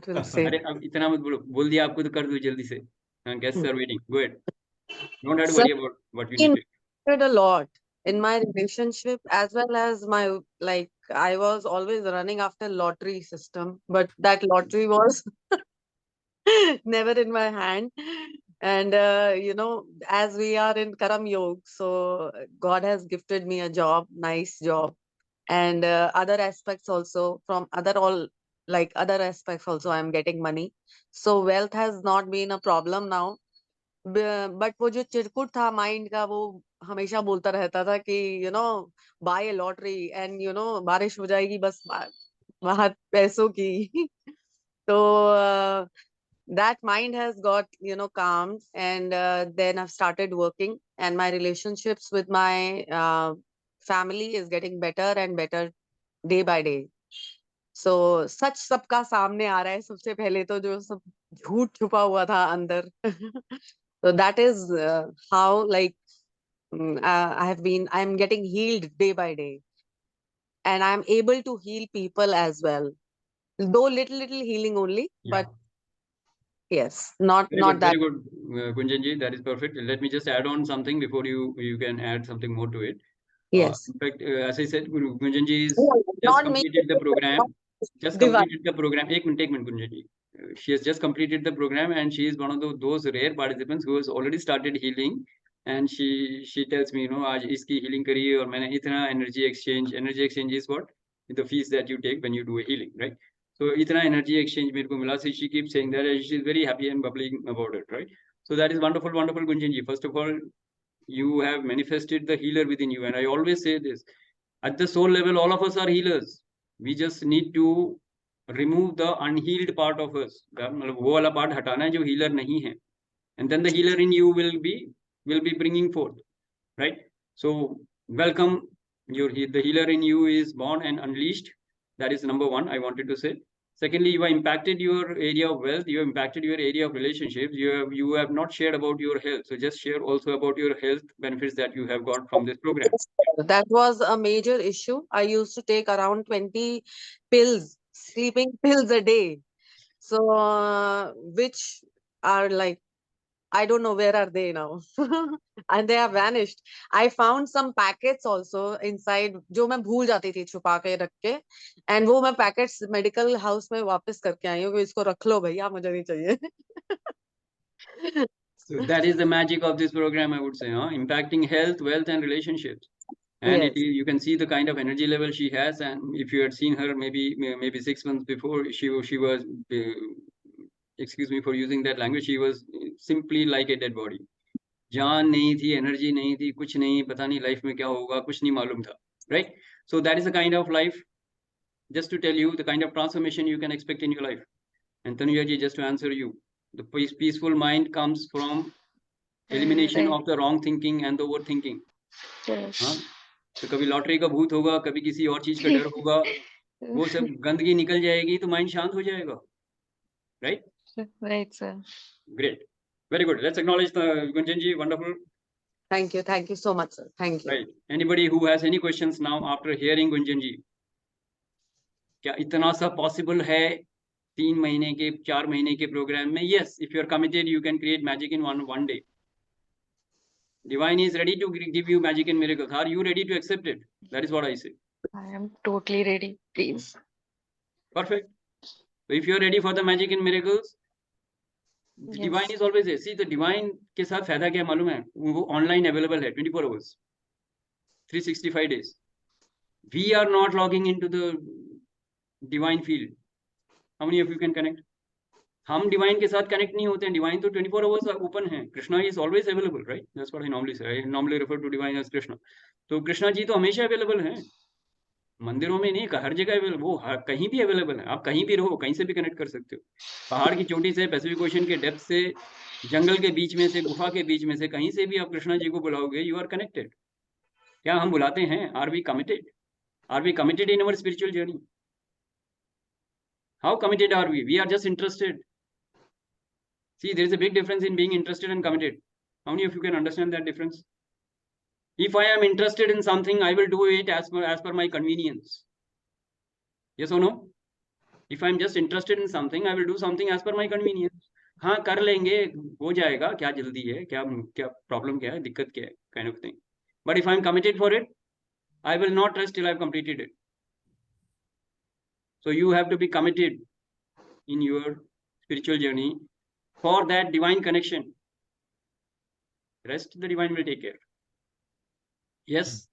will say.
अरे अब इतना मत बोलो, बोल दिया आपको तो कर दो जल्दी से. Guests are waiting. Go ahead. Don't have to
Sir,
worry about what you need to.
a lot in my relationship, as well as my, like, I was always running after lottery system, but that lottery was never in my hand. And as we are in Karam Yog, so God has gifted me a job, nice job. and other aspects also, from other aspects also I'm getting money. So wealth has not been a problem now. But वो जो चिरकुट था mind का, वो हमेशा बोलता रहता था कि बाय लॉटरी एंड बारिश हो जाएगी बस बाहर पैसों की. तो that mind has got calmed, and then I've started working, and my relationships with my family is getting better and better day by day. So सच सबका सामने आ रहा है सबसे पहले, तो जो सब झूठ छुपा हुआ था अंदर. So that is how I'm getting healed day by day, and I'm able to heal people as well, though little healing only, but yes, not that.
Very good, Gunjanji. That is perfect. Let me just add on something before you can add something more to it.
Yes.
In fact, as I said, Gunjanji is just
Not me.
completed the program. Just
Divine.
completed the program. Take minute, Gunjanji. She has just completed the program, and she is one of those rare participants who has already started healing. And she tells me, आज इसकी healing करी और मैंने इतना energy exchange. Energy exchange is what? The fees that you take when you do a healing, right? So itna energy exchange मेरे को मिला. So she keeps saying that, and she is very happy and bubbling about it, right? So that is wonderful, wonderful, Gunjanji. First of all, you have manifested the healer within you, and I always say this: at the soul level, all of us are healers. We just need to remove the unhealed part of us. मतलब वो वाला part हटाना है जो healer नहीं है, and then the healer in you will be bringing forth, right? So welcome, the healer in you is born and unleashed. That is number one I wanted to say. Secondly, you have impacted your area of wealth. You have impacted your area of relationships. You have not shared about your health. So just share also about your health benefits that you have got from this program.
That was a major issue. I used to take around 20 pills, sleeping pills a day. So which are like, I don't know where are they now. And they have vanished. I found some packets also inside जो मैं भूल जाती थी छुपा के रख के, and वो मैं packets medical house में वापस करके आई हूँ कि इसको रख लो भैया, मुझे नहीं चाहिए.
So that is the magic of this program, I would say, impacting health, wealth, and relationships. And
Yes.
you can see the kind of energy level she has. And if you had seen her maybe 6 months before, she was, excuse me for using that language, she was simply like a dead body. जान नहीं थी, energy नहीं थी, कुछ नहीं, पता नहीं life में क्या होगा, कुछ नहीं मालूम था, right? So that is the kind of life, just to tell you the kind of transformation you can expect in your life. And Tanuja ji, just to answer you, the peaceful mind comes from elimination of the wrong thinking and the overthinking. हाँ, तो कभी lottery का भूत होगा, कभी किसी और चीज का डर होगा, वो सब गंदगी निकल जाएगी तो माइंड शांत हो जाएगा, right?
Right, sir.
Great, very good. Let's acknowledge the Gunjanji. Wonderful.
Thank you so much, sir. Thank you.
Right. Anybody who has any questions now after hearing Gunjanji? क्या इतना सा possible है 3 महीने के 4 महीने के प्रोग्राम में? Yes, if you are committed, you can create magic in one day. Divine is ready to give you magic and miracles. Are you ready to accept it? That is what I say.
I am totally ready, please.
Perfect. So if you are ready for the magic and miracles, the divine is always there. See, the divine के साथ फायदा क्या मालूम है? वो online available है 24 hours, 365 days. We are not logging into the divine field. How many of you can connect? हम divine के साथ connect नहीं होते हैं. Divine तो 24 hours open है. Krishna is always available, right? That's what I normally say. I normally refer to divine as Krishna. तो कृष्णा जी तो हमेशा available हैं. मंदिरों में नहीं, हर जगह अवेलेबल, वो कहीं भी अवेलेबल है. आप कहीं भी रहो, कहीं से भी कनेक्ट कर सकते हो. पहाड़ की चोटी से, पैसिफिक ओशन के डेप्थ से, जंगल के बीच में से, गुफा के बीच में से, कहीं से भी आप कृष्णा जी को बुलाओगे, यू आर कनेक्टेड. क्या हम बुलाते हैं? Are we committed? Are we committed in our spiritual journey? How committed are we? We are just interested. See, there is a big difference in being interested and committed. How many of you can understand that difference? If I am interested in something, I will do it as per my convenience. Yes or no? If I am just interested in something, I will do something as per my convenience. हाँ, कर लेंगे, हो जाएगा, क्या जल्दी है, क्या problem क्या है, दिक्कत क्या है, kind of thing. But if I am committed for it, I will not rest till I have completed it. So you have to be committed in your spiritual journey for that divine connection. Rest the divine will take care. Yes,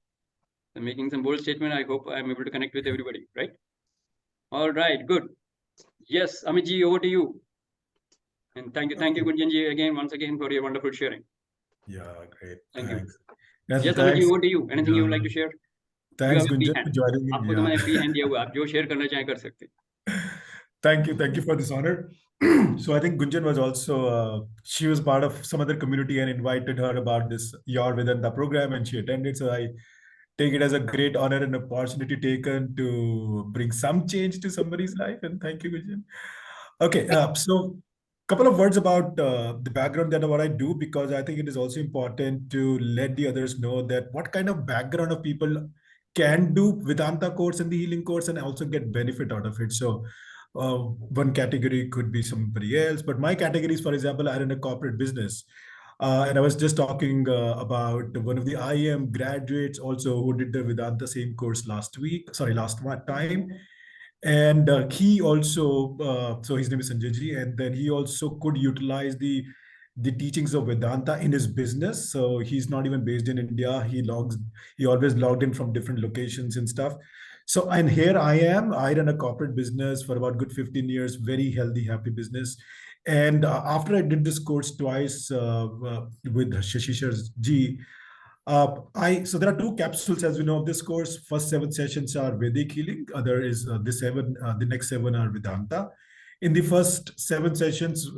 making some bold statement. I hope I'm able to connect with everybody, right? All right, good. Yes, Amitji, over to you. And thank you, Gunjanji, once again for your wonderful sharing.
Yeah, great.
Thank you.
Yes,
Yes,
thanks.
Amitji, over to you. Anything you would like to share? You
Thanks,
have a free
Gunjan,
hand.
for joining in.
आपको तो मैंने free hand दिया हुआ है, आप जो share करना चाहें कर सकते हैं.
Thank you for this honor. So I think Gunjan was also, she was part of some other community and invited her about this Your Vedanta program, and she attended. So I take it as a great honor and opportunity taken to bring some change to somebody's life. And thank you, Gunjan. Okay, so couple of words about the background that what I do, because I think it is also important to let the others know that what kind of background of people can do Vedanta course and the healing course and also get benefit out of it. So one category could be somebody else, but my categories, for example, I run a corporate business. And I was just talking about one of the IM graduates also who did the Vedanta same course last time. And he also, so his name is Sanjay ji, and then he also could utilize the teachings of Vedanta in his business. So he's not even based in India. He always logged in from different locations and stuff. So, and here I am. I run a corporate business for about good 15 years, very healthy, happy business. And after I did this course twice with Shashi Dhar ji, so there are two capsules, as we know, of this course. First 7 sessions are Vedic healing. Other is the next 7 are Vedanta. In the first 7 sessions,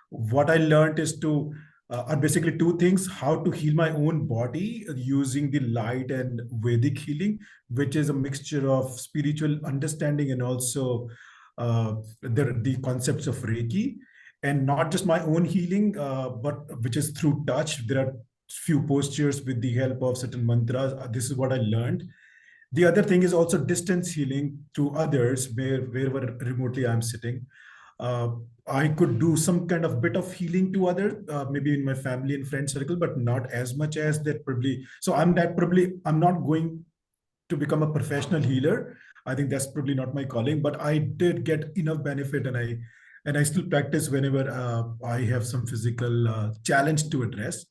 what I learned are basically 2 things: how to heal my own body using the light and Vedic healing, which is a mixture of spiritual understanding and also the concepts of Reiki, and not just my own healing, but which is through touch. There are few postures with the help of certain mantras. This is what I learned. The other thing is also distance healing to others, wherever remotely I'm sitting. I could do some kind of bit of healing to others, maybe in my family and friend circle, but not as much as that probably. So I'm not going to become a professional healer. I think that's probably not my calling, but I did get enough benefit, and I still practice whenever I have some physical challenge to address.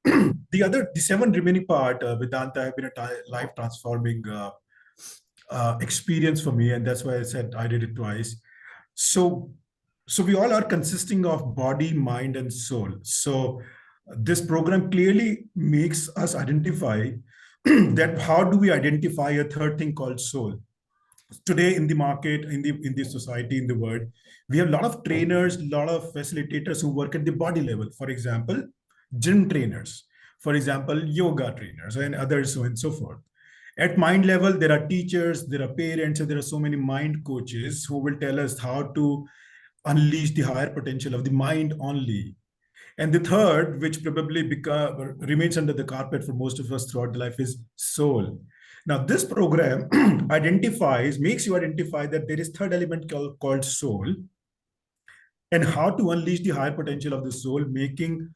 The 7 remaining part, Vedanta, have been a life transforming experience for me, and that's why I said I did it twice. So we all are consisting of body, mind, and soul. So this program clearly makes us identify that how do we identify a third thing called soul. Today in the market, in the society, in the world, we have a lot of trainers, a lot of facilitators who work at the body level. For example, gym trainers, for example, yoga trainers, and others, so and so forth. At mind level, there are teachers, there are parents, and there are so many mind coaches who will tell us how to unleash the higher potential of the mind only. And the third, which probably remains under the carpet for most of us throughout life, is soul. Now, this program makes you identify that there is third element called soul, and how to unleash the higher potential of the soul, making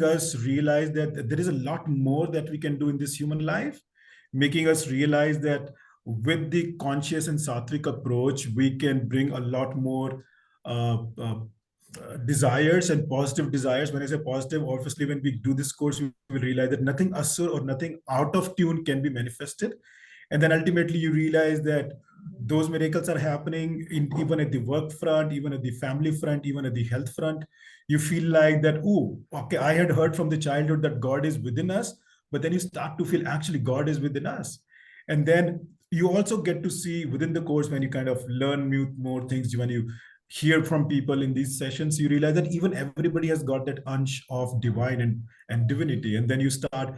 us realize that there is a lot more that we can do in this human life, making us realize that with the conscious and sattvic approach, we can bring a lot more desires and positive desires. When I say positive, obviously, when we do this course, we will realize that nothing asur or nothing out of tune can be manifested. And then ultimately you realize that those miracles are happening even at the work front, even at the family front, even at the health front. You feel like that, oh, okay, I had heard from the childhood that God is within us, but then you start to feel actually God is within us. And then you also get to see within the course, when you kind of learn more things, when you hear from people in these sessions, you realize that even everybody has got that ansh of divine and divinity. And then you start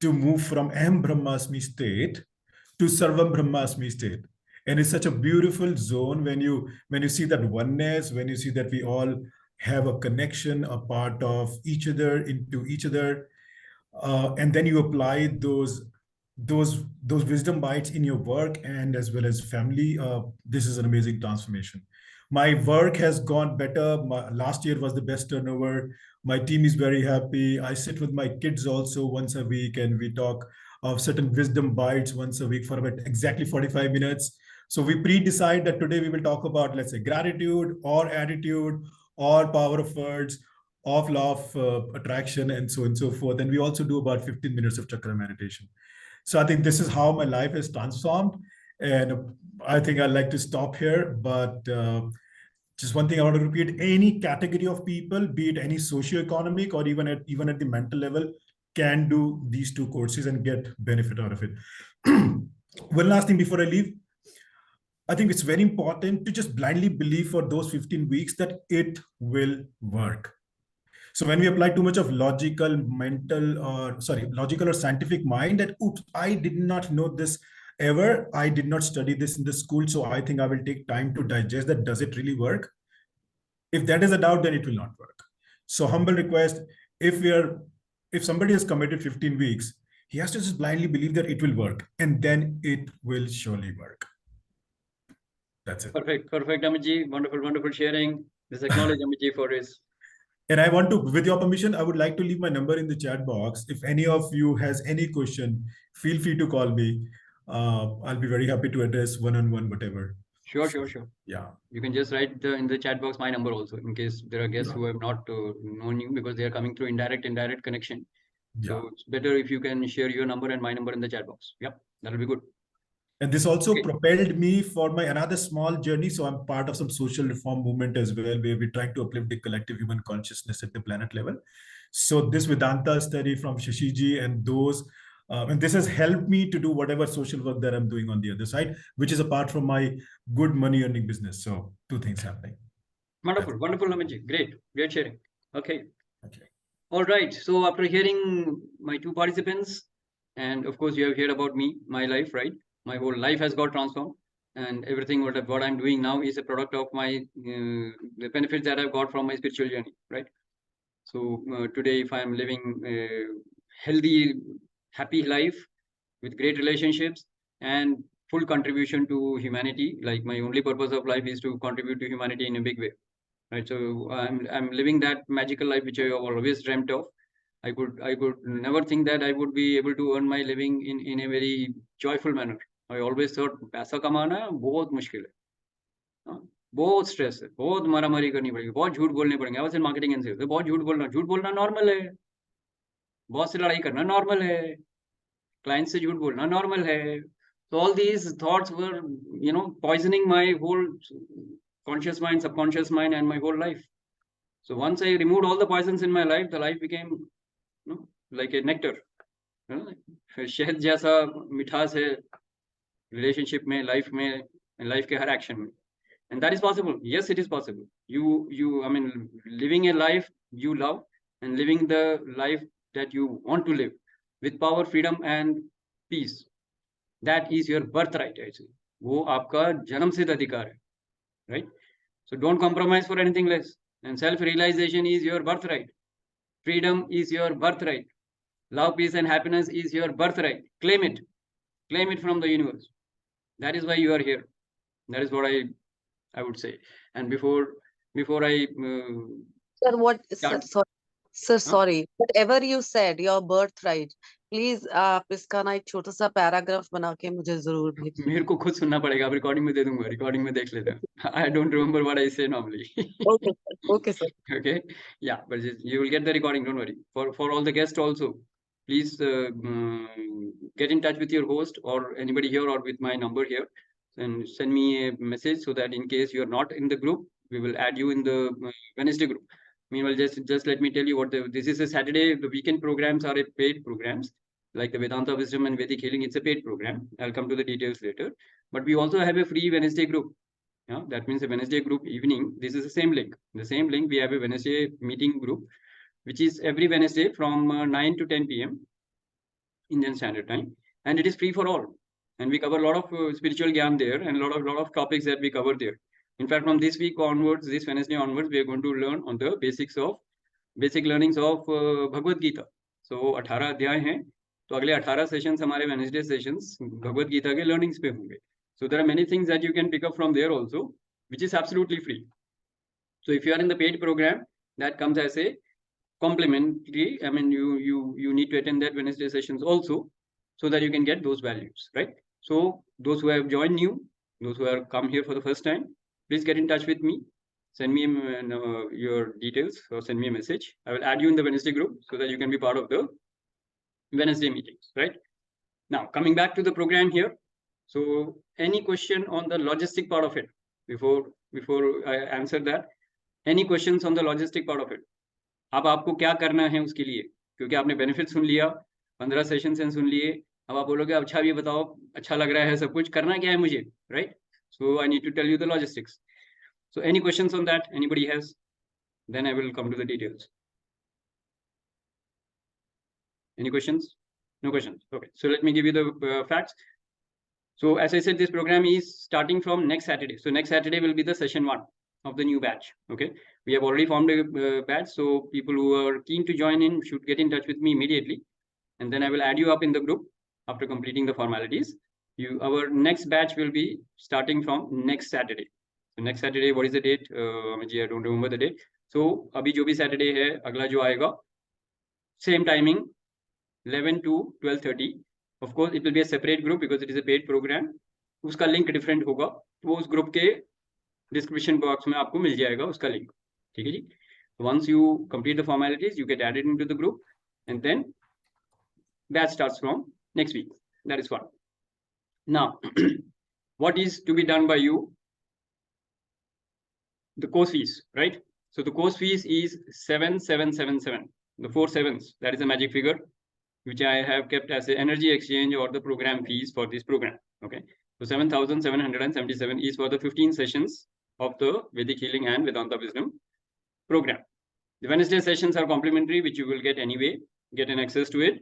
to move from Aham Brahmasmi state to Sarvam Brahmasmi state. And it's such a beautiful zone when you see that oneness, when you see that we all have a connection, a part of each other into each other. And then you apply those wisdom bites in your work and as well as family. This is an amazing transformation. My work has gone better. Last year was the best turnover. My team is very happy. I sit with my kids also once a week, and we talk of certain wisdom bites once a week for about exactly 45 minutes. So we pre-decide that today we will talk about, let's say, gratitude or attitude or power of words, of law of attraction, and so forth. And we also do about 15 minutes of chakra meditation. So I think this is how my life is transformed. And I think I'd like to stop here. But just one thing I want to repeat, any category of people, be it any socioeconomic or even at the mental level, can do these two courses and get benefit out of it. One last thing before I leave. I think it's very important to just blindly believe for those 15 weeks that it will work. So when we apply too much of logical or scientific mind, that, oops, I did not know this ever. I did not study this in the school. So I think I will take time to digest that. Does it really work? If that is a doubt, then it will not work. So humble request, if somebody has committed 15 weeks, he has to just blindly believe that it will work, and then it will surely work. That's it.
Perfect, Amitji. Wonderful sharing. This acknowledge Amitji for his.
And I want to, with your permission, I would like to leave my number in the chat box. If any of you has any question, feel free to call me. I'll be very happy to address one-on-one, whatever.
Sure.
Yeah.
You can just write in the chat box my number also, in case there are guests who have not known you, because they are coming through indirect connection. So it's better if you can share your number and my number in the chat box. Yep, that'll be good.
And this also propelled me for my another small journey. So I'm part of some social reform movement as well, where we're trying to uplift the collective human consciousness at the planet level. So this Vedanta study from Shashi ji and those, and this has helped me to do whatever social work that I'm doing on the other side, which is apart from my good money earning business. So two things happening.
Wonderful, Amitji. Great sharing. Okay. All right. So after hearing my two participants, and of course you have heard about me, my life, right? My whole life has got transformed, and everything what I'm doing now is a product of my the benefits that I've got from my spiritual journey, right? So today, if I'm living a healthy, happy life with great relationships and full contribution to humanity, like my only purpose of life is to contribute to humanity in a big way, right? So I'm living that magical life which I have always dreamt of. I could never think that I would be able to earn my living in a very joyful manner. I always thought पैसा कमाना बहुत मुश्किल है, बहुत stress है, बहुत मारामारी करनी पड़ेगी, बहुत झूठ बोलने पड़ेंगे. I was in marketing and sales, बहुत झूठ बोलना नॉर्मल है, बॉस से लड़ाई करना नॉर्मल है, क्लाइंट से झूठ बोलना नॉर्मल है. So all these thoughts were, poisoning my whole conscious mind, subconscious mind, and my whole life. So once I removed all the poisons in my life, the life became like a nectar. शहद जैसा मिठास है relationship में, life में, and life के हर action में. And that is possible. Yes, it is possible. Living a life you love and living the life that you want to live with power, freedom, and peace. That is your birthright, actually. वो आपका जन्मसिद्ध अधिकार है, right? So don't compromise for anything less. And self-realization is your birthright. Freedom is your birthright. Love, peace, and happiness is your birthright. Claim it. Claim it from the universe. That is why you are here. That is what I would say. And before I
Sir, sorry. Whatever you said, your birthright, please आप इसका ना एक छोटा सा paragraph बना के मुझे जरूर भेजिए.
मेरे को खुद सुनना पड़ेगा, अब रिकॉर्डिंग में दे दूंगा, रिकॉर्डिंग में देख लेते हैं. I don't remember what I say normally.
Okay, sir.
Okay, yeah, but you will get the recording, don't worry. For all the guests also, please get in touch with your host or anybody here or with my number here, and send me a message so that in case you are not in the group, we will add you in the Wednesday group. Meanwhile, just let me tell you what this is a Saturday. The weekend programs are a paid programs, like the Vedanta Wisdom and Vedic Healing. It's a paid program. I'll come to the details later. But we also have a free Wednesday group. Yeah, that means a Wednesday group evening. This is the same link. The same link. We have a Wednesday meeting group, which is every Wednesday from 9 to 10 p.m. Indian Standard Time, and it is free for all. And we cover a lot of spiritual gyan there, and a lot of topics that we cover there. In fact, from this week onwards, this Wednesday onwards, we are going to learn on the basic learnings of Bhagavad Gita. So 18 अध्याय हैं, तो अगले 18 sessions हमारे Wednesday sessions Bhagavad Gita के learnings पे होंगे. So there are many things that you can pick up from there also, which is absolutely free. So if you are in the paid program, that comes as a complimentary. You need to attend that Wednesday sessions also, so that you can get those values, right? So those who have joined new, those who have come here for the first time, please get in touch with me. Send me your details or send me a message. I will add you in the Wednesday group so that you can be part of the Wednesday meetings, right? Now, coming back to the program here. So any question on the logistic part of it before I answer that? Any questions on the logistic part of it? अब आपको क्या करना है उसके लिए, क्योंकि आपने benefit सुन लिया, 15 सेशन सुन लिए, अब आप बोलोगे अच्छा भी बताओ, अच्छा लग रहा है, सब कुछ करना क्या है मुझे, right? So I need to tell you the logistics. So any questions on that anybody has? Then I will come to the details. Any questions? No questions. Okay, so let me give you the facts. So as I said, this program is starting from next Saturday. So next Saturday will be the session 1 of the new batch. Okay, we have already formed a batch, so people who are keen to join in should get in touch with me immediately, and then I will add you up in the group after completing the formalities. Our next batch will be starting from next Saturday. So next Saturday, what is the date? I don't remember the date. So abhi jo bhi Saturday hai, agla jo aayega, same timing, 11 to 12:30. Of course, it will be a separate group because it is a paid program. उसका link different होगा, वो उस group के description box में आपको मिल जाएगा उसका link. ठीक है जी? Once you complete the formalities, you get added into the group, and then batch starts from next week. That is one. Now, what is to be done by you? The course fees, right? So the course fees is 7777. The 4 sevens, that is a magic figure, which I have kept as an energy exchange or the program fees for this program. Okay, so 7,777 is for the 15 sessions of the Vedic Healing and Vedanta Wisdom program. The Wednesday sessions are complimentary, which you will get anyway, get an access to it.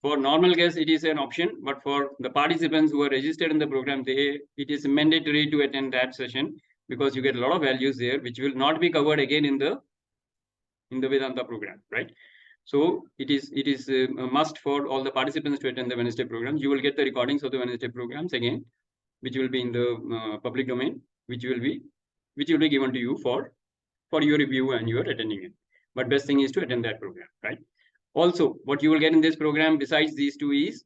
For normal guests, it is an option, but for the participants who are registered in the program, it is mandatory to attend that session because you get a lot of values there, which will not be covered again in the Vedanta program, right? So it is a must for all the participants to attend the Wednesday programs. You will get the recordings of the Wednesday programs again, which will be in the public domain, which will be given to you for your review and your attending it. But best thing is to attend that program, right? Also, what you will get in this program besides these two is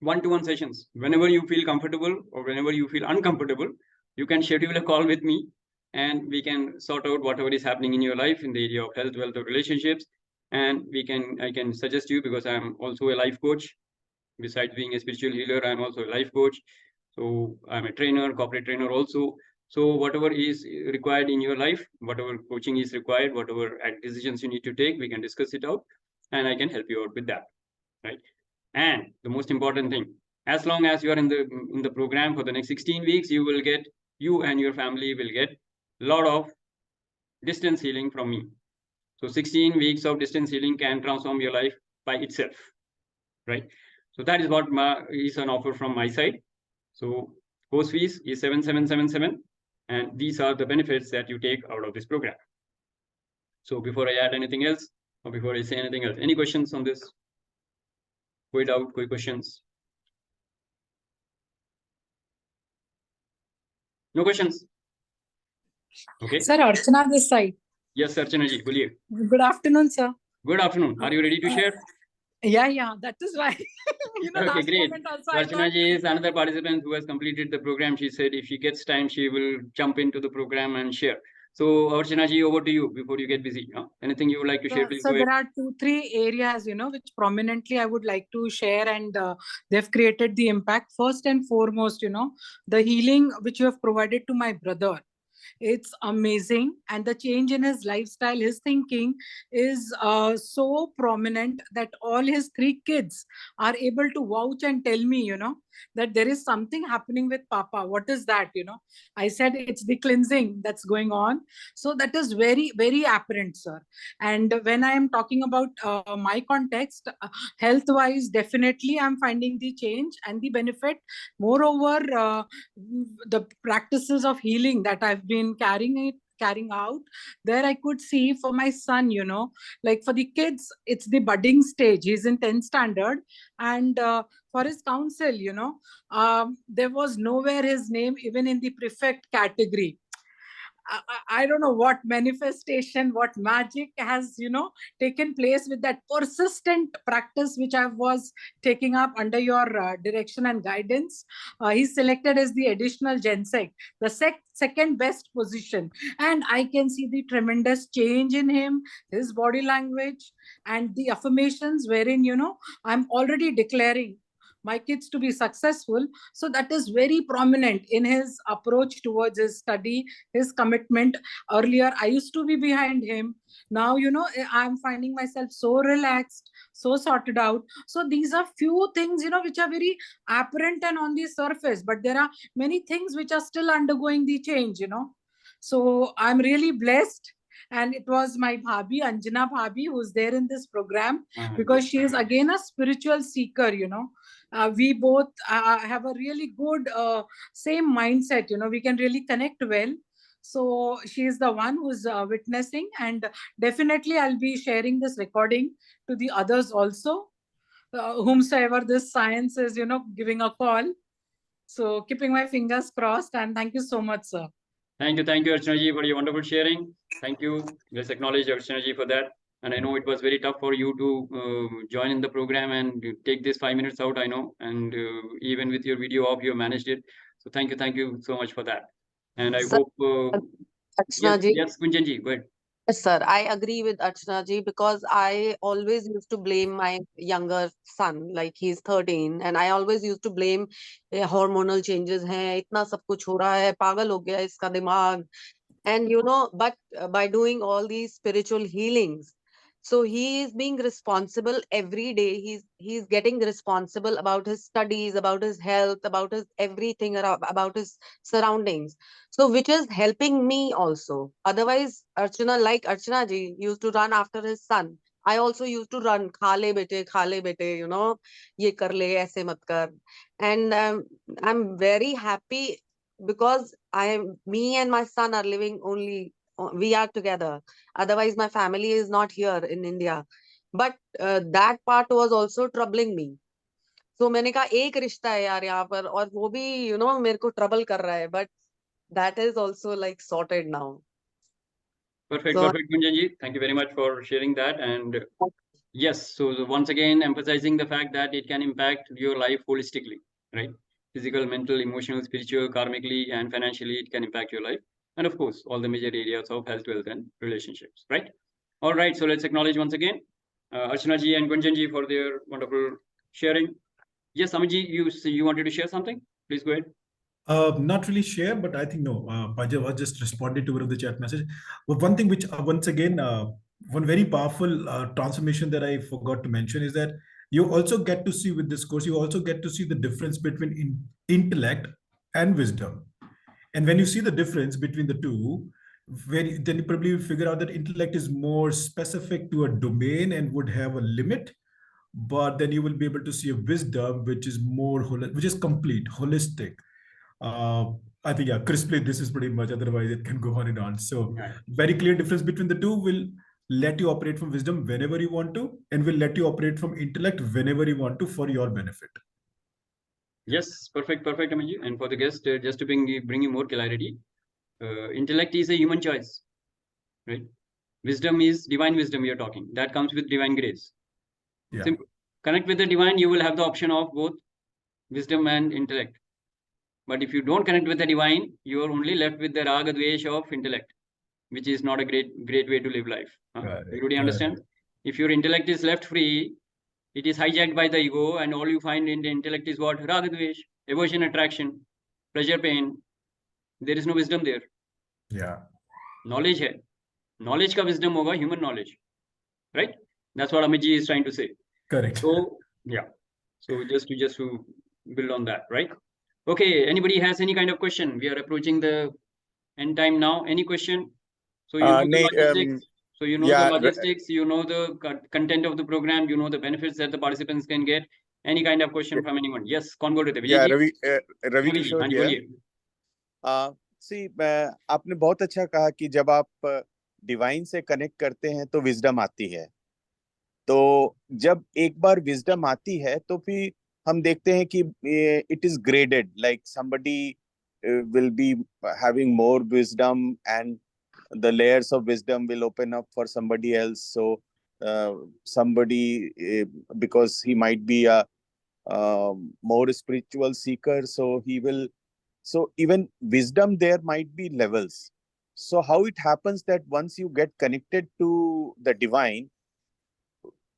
one-to-one sessions. Whenever you feel comfortable or whenever you feel uncomfortable, you can schedule a call with me and we can sort out whatever is happening in your life in the area of health, wealth, or relationships. And I can suggest you, because I'm also a life coach. Besides being a spiritual healer, I'm also a life coach. So I'm a trainer, corporate trainer also. So whatever is required in your life, whatever coaching is required, whatever decisions you need to take, we can discuss it out and I can help you out with that, right? And the most important thing, as long as you are in the program for the next 16 weeks, you and your family will get a lot of distance healing from me. So 16 weeks of distance healing can transform your life by itself, right? So that is what is an offer from my side. So course fees is 7777, and these are the benefits that you take out of this program. So before I add anything else, or before I say anything else, any questions on this? Koi doubt, koi questions? No questions? Okay.
Sir, Archana this side.
Yes, sir, Archana ji, boliye.
Good afternoon, sir.
Good afternoon. Are you ready to share?
Yeah, that is why.
Okay,
last
great.
moment also
So
I
Archana
thought,
ji is another participant who has completed the program. She said if she gets time, she will jump into the program and share. So Archana ji, over to you before you get busy. Anything you would like to share, please
so
go ahead.
there are 2-3 areas, which prominently I would like to share, and they've created the impact. First and foremost, the healing which you have provided to my brother. It's amazing, and the change in his lifestyle, his thinking is so prominent that all his 3 kids are able to vouch and tell me, that there is something happening with Papa. What is that? I said it's the cleansing that's going on. So that is very, very apparent, sir. And when I am talking about my context, health-wise, definitely I'm finding the change and the benefit. Moreover, the practices of healing that I've been carrying out, there I could see for my son, like for the kids, it's the budding stage. He's in 10th standard, and for his council, there was nowhere his name even in the prefect category. I don't know what manifestation, what magic has, taken place with that persistent practice which I was taking up under your direction and guidance. He's selected as the additional Gensec, the second best position. And I can see the tremendous change in him, his body language, and the affirmations wherein, I'm already declaring my kids to be successful. So that is very prominent in his approach towards his study, his commitment. Earlier, I used to be behind him. Now, I'm finding myself so relaxed, so sorted out. So these are few things, which are very apparent and on the surface, but there are many things which are still undergoing the change, So I'm really blessed. And it was my bhabhi, Anjana bhabhi, who's there in this program, because she is again a spiritual seeker, we both have a really good same mindset, we can really connect well. So she is the one who's witnessing, and definitely I'll be sharing this recording to the others also, whomsoever this science is, giving a call. So keeping my fingers crossed, and thank you so much, sir.
Thank you, Archana ji, for your wonderful sharing. Thank you. Let's acknowledge Archana ji for that. And I know it was very tough for you to join in the program and take this 5 minutes out, I know. And even with your video off, you managed it. So thank you so much for that. And I
Sir,
hope...
Archana ji.
Yes, Gunjan ji, go ahead.
Yes, sir. I agree with Archana ji, because I always used to blame my younger son, like he's 13, and I always used to blame hormonal changes हैं, इतना सब कुछ हो रहा है, पागल हो गया इसका दिमाग. And but by doing all these spiritual healings, so he is being responsible every day. He's getting responsible about his studies, about his health, about his everything, about his surroundings. So which is helping me also. Otherwise, Archana ji used to run after his son. I also used to run, khale bete, ye kar le, aise mat kar. And I'm very happy because me and my son are living only, we are together. Otherwise, my family is not here in India. But that part was also troubling me. So मैंने कहा एक रिश्ता है यार यहाँ पर, और वो भी मेरे को trouble कर रहा है. But that is also like sorted now.
Perfect, Gunjan ji. Thank you very much for sharing that. And yes, so once again, emphasizing the fact that it can impact your life holistically, right? Physical, mental, emotional, spiritual, karmically, and financially, it can impact your life. And of course, all the major areas of health, wealth, and relationships, right? All right, so let's acknowledge once again Archana ji and Gunjan ji for their wonderful sharing. Yes, Amit ji, you wanted to share something? Please go ahead.
Not really share, but I think no. Paja was just responded to one of the chat message. But one thing which, once again, one very powerful transformation that I forgot to mention is that you also get to see with this course, you also get to see the difference between intellect and wisdom. And when you see the difference between the two, then you probably will figure out that intellect is more specific to a domain and would have a limit. But then you will be able to see a wisdom which is more, which is complete, holistic. I think, yeah, crisply, this is pretty much, otherwise it can go on and on. So very clear difference between the two. Will let you operate from wisdom whenever you want to, and will let you operate from intellect whenever you want to for your benefit.
Yes, perfect, Amit ji. And for the guest, just to bring you more clarity, intellect is a human choice, right? Wisdom is divine wisdom we are talking. That comes with divine grace.
Yeah.
Simple. Connect with the divine, you will have the option of both wisdom and intellect. But if you don't connect with the divine, you are only left with the raga dvesh of intellect, which is not a great way to live life. Everybody understand? If your intellect is left free, it is hijacked by the ego, and all you find in the intellect is what? Raga dvesh, aversion, attraction, pleasure, pain. There is no wisdom there.
Yeah.
Knowledge hai. Knowledge ka wisdom hoga, human knowledge. Right? That's what Amit ji is trying to say.
Correct.
So, yeah. So just to build on that, right? Okay, anybody has any kind of question? We are approaching the end time now. Any question? So you know the logistics. So you know the logistics, you know the content of the program, you know the benefits that the participants can get. Any kind of question from anyone? Yes, कौन बोल रहे थे?
Yeah,
Vijay
Ravi
जी,
Kishore
हाँ जी,
here.
बोलिए।
See, आपने बहुत अच्छा कहा कि जब आप डिवाइन से कनेक्ट करते हैं तो विजडम आती है. तो जब एक बार विजडम आती है तो फिर हम देखते हैं कि it is graded, like somebody will be having more wisdom and the layers of wisdom will open up for somebody else. So somebody, because he might be a more spiritual seeker, so he will, so even wisdom there might be levels. So how it happens that once you get connected to the divine,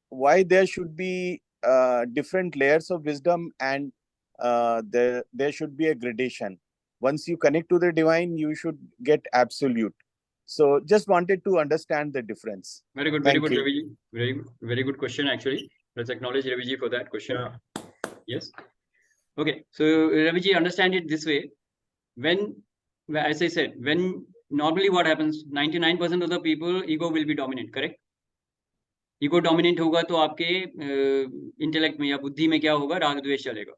why there should be different layers of wisdom, and there should be a gradation. Once you connect to the divine, you should get absolute. So just wanted to understand the difference.
Very good,
Thank
very good,
you.
Raviji. Very good question, actually. Let's acknowledge Raviji for that question.
Yeah.
Yes. Okay, so Raviji, understand it this way. When, as I said, when normally what happens, 99% of the people, ego will be dominant, correct? Ego dominant होगा तो आपके intellect में या बुद्धि में क्या होगा, राग द्वेष चलेगा.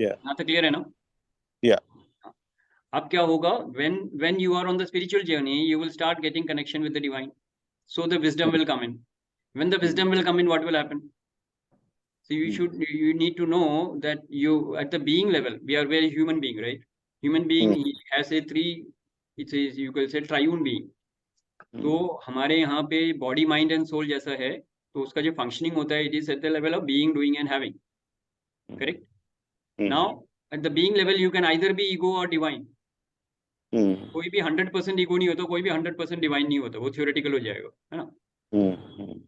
यहाँ तक क्लियर है ना? अब क्या होगा, when you are on the spiritual journey, you will start getting connection with the divine, so the wisdom will come in. When the wisdom will come in, what will happen? So you need to know that you, at the being level, we are very human being, right? Human being has a three, it is, you can say, triune being. तो हमारे यहाँ पे body mind and soul जैसा है, तो उसका जो functioning होता है, it is at the level of being, doing and having, correct? Now at the being level you can either be ego or divine. कोई भी 100% ईगो नहीं होता, कोई भी 100% डिवाइन नहीं होता, वो थ्योरेटिकल हो जाएगा, है ना?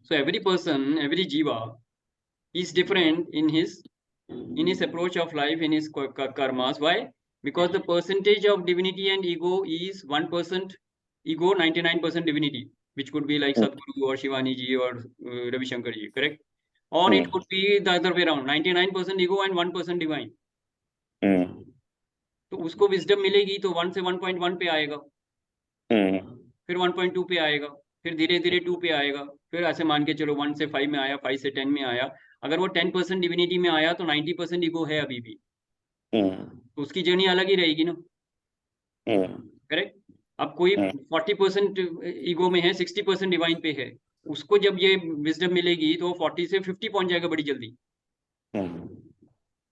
सो एवरी पर्सन, एवरी जीवा is different in his approach of life, in his karmas. Why? Because the percentage of divinity and ego is 1% ego, 99% divinity, which could be like Sadhguru or Shivani ji or Ravi Shankar ji, correct? Or it could be the other way around, 99% ego and 1% divine. तो उसको wisdom मिलेगी तो 1 से 1.1 पे आएगा, फिर 1.2 पे आएगा, फिर धीरे धीरे 2 पे आएगा, फिर ऐसे मान के चलो 1 से 5 में आया, 5 से 10 में आया. अगर वो 10% डिविनिटी में आया तो 90% ईगो है अभी भी, तो उसकी जर्नी अलग ही रहेगी ना, करेक्ट? अब कोई 40% ईगो में है, 60% डिवाइन पे है, उसको जब ये विजडम मिलेगी तो 40 से 50 पहुंच जाएगा बड़ी जल्दी.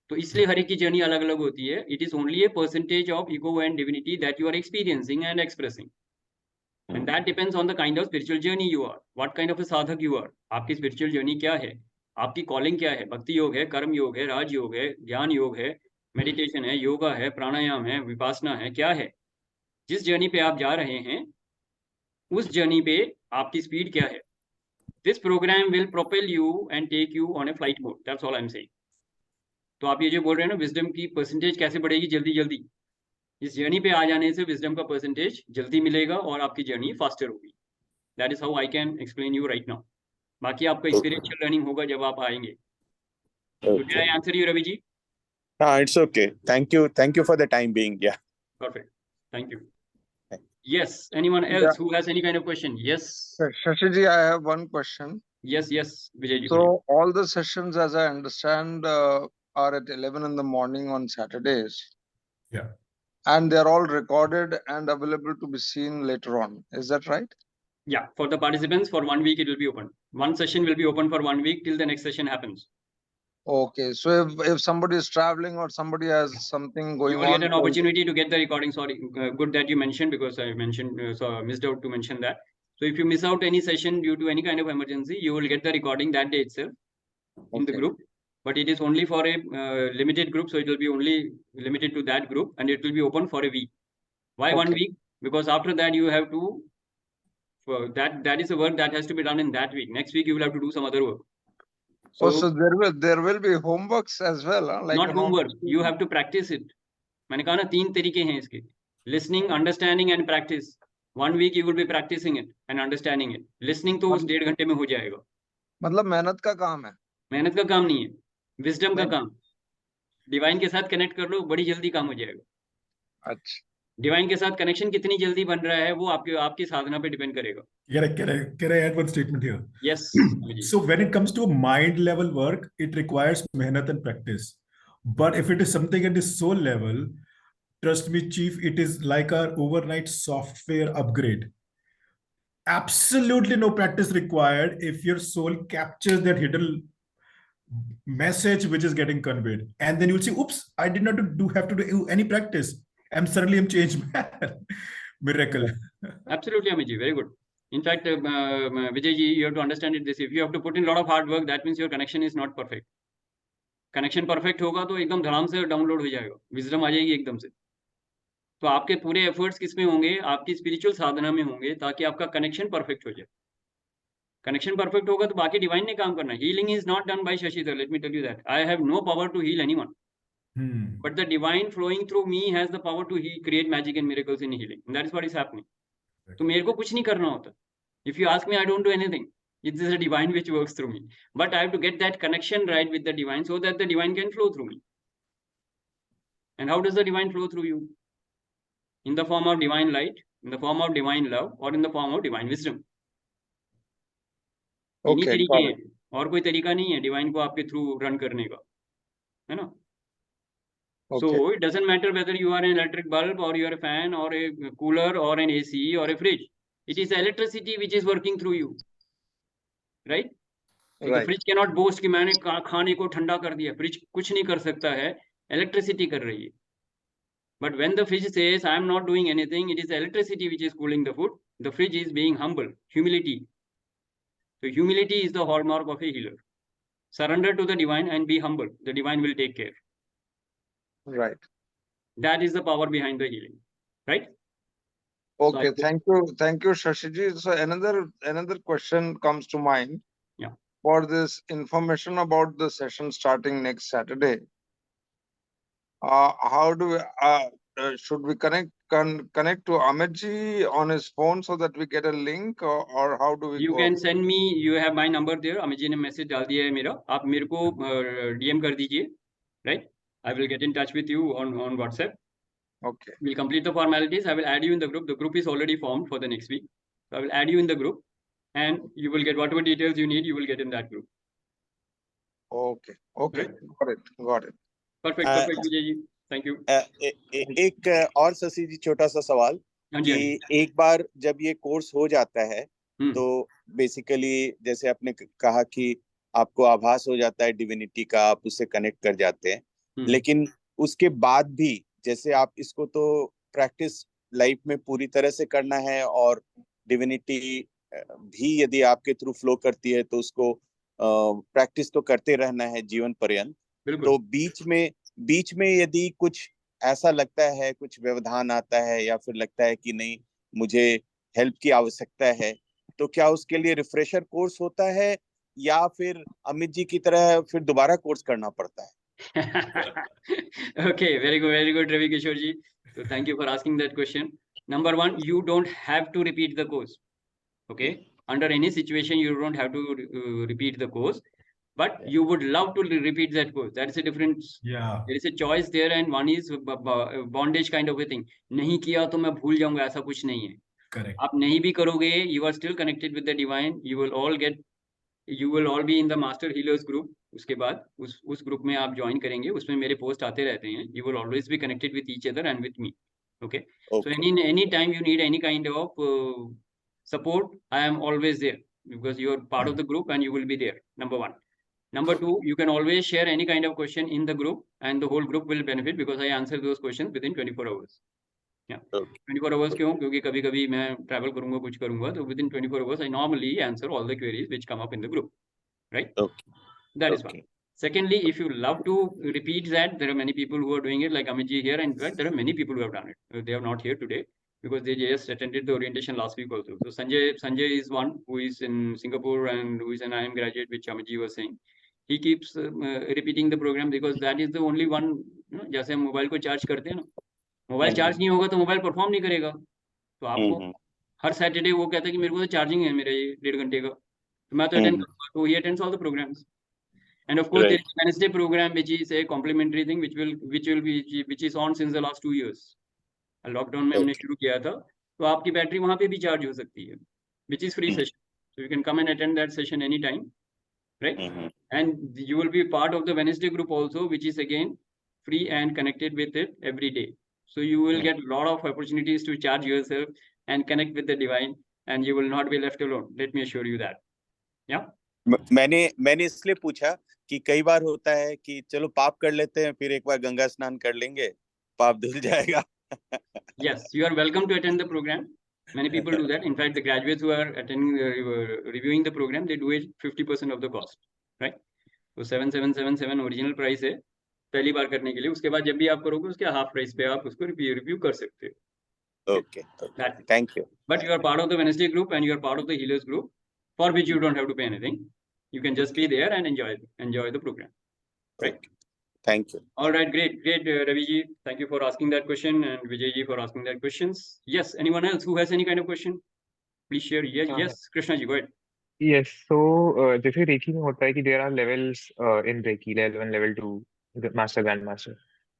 तो इसलिए हर एक की जर्नी अलग अलग होती है. It is only a percentage of ego and divinity that you are experiencing and expressing, and that depends on the kind of spiritual journey you are, what kind of a sadhak you are. आपकी spiritual journey क्या है, आपकी calling क्या है, भक्ति योग है, कर्म योग है, राज योग है, ज्ञान योग है, मेडिटेशन है, योगा है, प्राणायाम है, विपासना है, क्या है? जिस जर्नी पे आप जा रहे हैं उस जर्नी पे आपकी स्पीड क्या है? This program will propel you and take you on a flight mode, that's all I am saying. तो आप ये जो बोल रहे हैं ना, विजडम की परसेंटेज कैसे बढ़ेगी जल्दी जल्दी, इस जर्नी पे आ जाने से विजडम का परसेंटेज जल्दी मिलेगा और आपकी जर्नी फास्टर होगी. That is how I can explain you right now. बाकी आपका एक्सपीरियंशियल लर्निंग होगा जब आप आएंगे. So did I answer you, Ravi ji?
It's okay. Thank you for the time being. Yeah.
Perfect. Thank you. Yes. Anyone else who has any kind of question? Yes.
Shashi ji, I have one question.
Yes. Vijay ji.
So all the sessions, as I understand, are at 11 in the morning on Saturdays.
Yeah.
And they're all recorded and available to be seen later on. Is that right?
Yeah. For the participants, for 1 week it will be open. One session will be open for 1 week till the next session happens.
Okay. So if somebody is traveling or somebody has something going on,
you will get an opportunity to get the recording. Sorry, good that you mentioned, because I mentioned, so I missed out to mention that. So if you miss out any session due to any kind of emergency, you will get the recording that day itself in the group. But it is only for a limited group, so it will be only limited to that group, and it will be open for a week. Why 1 week? Because after that you have to, that is a work that has to be done in that week. Next week you will have to do some other work.
So there will be homeworks as well, huh? Like
not homework, you have to practice it. मैंने कहा ना 3 तरीके हैं इसके, listening, understanding and practice. 1 week you will be practicing it and understanding it. Listening तो उस 1.5 घंटे में हो जाएगा.
मतलब मेहनत का काम है?
मेहनत का काम नहीं है, विजडम का काम. डिवाइन के साथ कनेक्ट कर लो, बड़ी जल्दी काम हो जाएगा.
अच्छा.
डिवाइन के साथ कनेक्शन कितनी जल्दी बन रहा है वो आपकी साधना पे डिपेंड करेगा.
Can I add one statement here?
Yes.
So when it comes to mind level work, it requires mehnat and practice. But if it is something at the soul level, trust me, Chief, it is like our overnight software upgrade. Absolutely no practice required if your soul captures that hidden message which is getting conveyed. And then you'll see, oops, I did not have to do any practice. I'm changed man. Miracle.
Absolutely, Amiji, very good. In fact, Vijay ji, you have to understand it this. If you have to put in a lot of hard work, that means your connection is not perfect. Connection perfect होगा तो एकदम धड़ाम से download हो जाएगा, wisdom आ जाएगी एकदम से. तो आपके पूरे एफर्ट्स किस में होंगे? आपकी स्पिरिचुअल साधना में होंगे, ताकि आपका कनेक्शन परफेक्ट हो जाए. कनेक्शन परफेक्ट होगा तो बाकी डिवाइन ने काम करना है. Healing is not done by Shashi Dhar. Let me tell you that. I have no power to heal anyone, but the divine flowing through me has the power to create magic and miracles in healing. And that is what is happening. तो मेरे को कुछ नहीं करना होता. If you ask me, I don't do anything. It is a divine which works through me. But I have to get that connection right with the divine so that the divine can flow through me. And how does the divine flow through you? In the form of divine light, in the form of divine love, or in the form of divine wisdom. इन्हीं तरीके हैं, और कोई तरीका नहीं है divine को आपके थ्रू रन करने का, है ना? So it doesn't matter whether you are an electric bulb or you are a fan or a cooler or an AC or a fridge. It is electricity which is working through you, right? So the fridge cannot boast कि मैंने खाने को ठंडा कर दिया. Fridge कुछ नहीं कर सकता है, electricity कर रही है. But when the fridge says I am not doing anything, it is electricity which is cooling the food. The fridge is being humble, humility. So humility is the hallmark of a healer. Surrender to the divine and be humble. The divine will take care.
Right.
That is the power behind the healing, right?
Okay, so thank you, Shashiji. So another question comes to mind.
Yeah.
For this information about the session starting next Saturday, how do we, should we connect to Amitji on his phone so that we get a link, or how do we?
You can send me. You have my number there. Amitji ने message डाल दिया है मेरा. आप मेरे को DM कर दीजिए, right? I will get in touch with you on WhatsApp.
Okay.
We'll complete the formalities. I will add you in the group. The group is already formed for the next week. So I will add you in the group, and you will get whatever details you need. You will get in that group.
Okay. Okay. Right. Got it.
Perfect. Perfect, Vijay ji. Thank you.
एक और शशि जी छोटा सा सवाल कि एक बार जब ये course हो जाता है तो बेसिकली जैसे आपने कहा कि आपको आभास हो जाता है डिविनिटी का, आप उससे कनेक्ट कर जाते हैं, लेकिन उसके बाद भी जैसे आप इसको तो प्रैक्टिस लाइफ में पूरी तरह से करना है और डिविनिटी भी यदि आपके थ्रू फ्लो करती है तो उसको प्रैक्टिस तो करते रहना है जीवन पर्यंत. तो बीच में यदि कुछ ऐसा लगता है, कुछ व्यवधान आता है या फिर लगता है कि नहीं मुझे हेल्प की आवश्यकता है, तो क्या उसके लिए रिफ्रेशर कोर्स होता है या फिर अमित जी की तरह फिर दोबारा कोर्स करना पड़ता है?
Okay, very good, Ravi Kishore ji. So thank you for asking that question. Number one, you don't have to repeat the course. Okay, under any situation, you don't have to repeat the course, but you would love to repeat that course. That is a difference.
Yeah.
There is a choice there, and one is bondage kind of a thing. नहीं किया तो मैं भूल जाऊंगा, ऐसा कुछ नहीं है.
Correct.
आप नहीं भी करोगे, you are still connected with the divine. You will all be in the Master Healers group. उसके बाद उस ग्रुप में आप ज्वाइन करेंगे, उसमें मेरे पोस्ट आते रहते हैं. You will always be connected with each other and with me. Okay. So any time you need any kind of support, I am always there because you are part of the group and you will be there. Number one. Number two, you can always share any kind of question in the group and the whole group will benefit because I answer those questions within 24 hours. Yeah. 24 hours क्यों? क्योंकि कभी-कभी मैं travel करूंगा, कुछ करूंगा, तो within 24 hours I normally answer all the queries which come up in the group. Right?
Okay.
That is one. Secondly, if you love to repeat that, there are many people who are doing it, like Amit ji here, and in fact, there are many people who have done it. They are not here today because they just attended the orientation last week also. So Sanjay is one who is in Singapore and who is an IIM graduate, which Amit ji was saying. He keeps repeating the program because that is the only one. जैसे हम mobile को charge करते हैं ना, mobile charge नहीं होगा तो mobile perform नहीं करेगा. तो आपको हर सैटरडे वो कहता है कि मेरे को तो चार्जिंग है मेरा ये 1.5 घंटे का, तो मैं तो अटेंड करूंगा. तो he attends all the programs. And of course, there is a Wednesday program which is a complimentary thing which is on since the last 2 years. Lockdown में हमने शुरू किया था, तो आपकी बैटरी वहाँ पे भी चार्ज हो सकती है, which is free session. So you can come and attend that session anytime, right? And you will be part of the Wednesday group also, which is again free and connected with it every day. So you will get a lot of opportunities to charge yourself and connect with the divine, and you will not be left alone. Let me assure you that. Yeah.
मैंने इसलिए पूछा कि कई बार होता है कि चलो पाप कर लेते हैं, फिर एक बार गंगा स्नान कर लेंगे, पाप धुल जाएगा.
Yes, you are welcome to attend the program. Many people do that. In fact, the graduates who are attending, reviewing the program, they do it 50% of the cost, right? So 7777 original price है पहली बार करने के लिए. उसके बाद जब भी आप करोगे उसके हाफ प्राइस पे आप उसको रिव्यू कर सकते हो.
Okay. Thank you.
But you are part of the Wednesday group and you are part of the healers group. for which you don't have to pay anything. You can just be there and enjoy the program. Right.
Thank you.
All right, great, Ravi ji. Thank you for asking that question, and Vijay ji for asking that questions. Yes, anyone else who has any kind of question, please share. Yes, Krishna ji, go ahead.
Yes, so जैसे recce में होता है कि there are levels in Reiki, level 1, level 2, the master, grandmaster.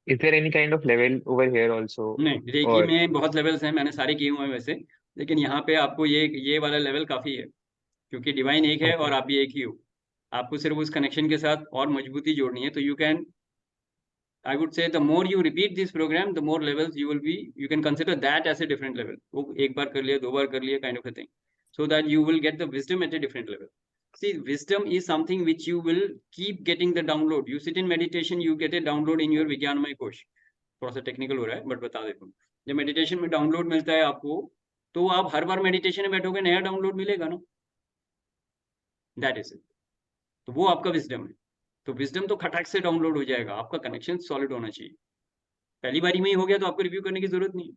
Is there any kind of level over here also?
नहीं, recce में बहुत levels हैं, मैंने सारे किए हुए हैं वैसे, लेकिन यहाँ पे आपको ये वाला लेवल काफी है, क्योंकि डिवाइन एक है और आप भी एक ही हो. आपको सिर्फ उस कनेक्शन के साथ और मजबूती जोड़नी है. तो you can, I would say, the more you repeat this program, the more levels you can consider that as a different level. वो एक बार कर लिया, 2 बार कर लिया, kind of a thing, so that you will get the wisdom at a different level. See, wisdom is something which you will keep getting the download. You sit in meditation, you get a download in your विज्ञानमय कोश. थोड़ा सा technical हो रहा है, but बता देता हूँ. जब मेडिटेशन में डाउनलोड मिलता है आपको, तो आप हर बार मेडिटेशन में बैठोगे, नया डाउनलोड मिलेगा ना. That is it. तो वो आपका विजडम है. तो विजडम तो खटाक से डाउनलोड हो जाएगा. आपका कनेक्शन सॉलिड होना चाहिए. पहली बारी में ही हो गया तो आपको रिव्यू करने की जरूरत नहीं.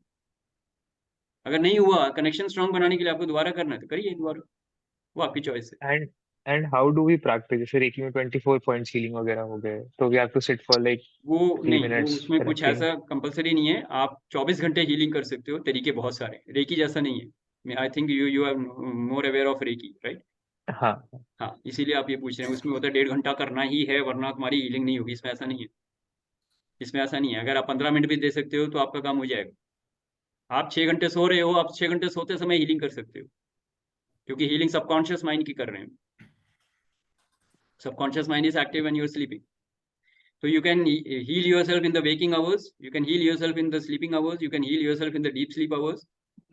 अगर नहीं हुआ, कनेक्शन स्ट्रांग बनाने के लिए आपको दोबारा करना है तो करिए दोबारा, वो आपकी चॉइस है.
And how do we practice? जैसे रेकी में 24 points healing वगैरह हो गए, तो we have to sit for like
वो
3
नहीं,
minutes.
वो उसमें कुछ
correcting.
ऐसा कंपलसरी नहीं है. आप 24 घंटे हीलिंग कर सकते हो. तरीके बहुत सारे, रेकी जैसा नहीं है. I think you are more aware of reiki, right? हाँ, इसीलिए आप ये पूछ रहे हैं. उसमें होता है 1.5 घंटा करना ही है, वरना तुम्हारी हीलिंग नहीं होगी. इसमें ऐसा नहीं है. इसमें ऐसा नहीं है. अगर आप 15 मिनट भी दे सकते हो तो आपका काम हो जाएगा. आप 6 घंटे सो रहे हो, आप 6 घंटे सोते समय हीलिंग कर सकते हो, क्योंकि हीलिंग सबकॉन्शियस माइंड की कर रहे हैं. Subconscious mind is active when you're sleeping. So you can heal yourself in the waking hours. You can heal yourself in the sleeping hours. You can heal yourself in the deep sleep hours,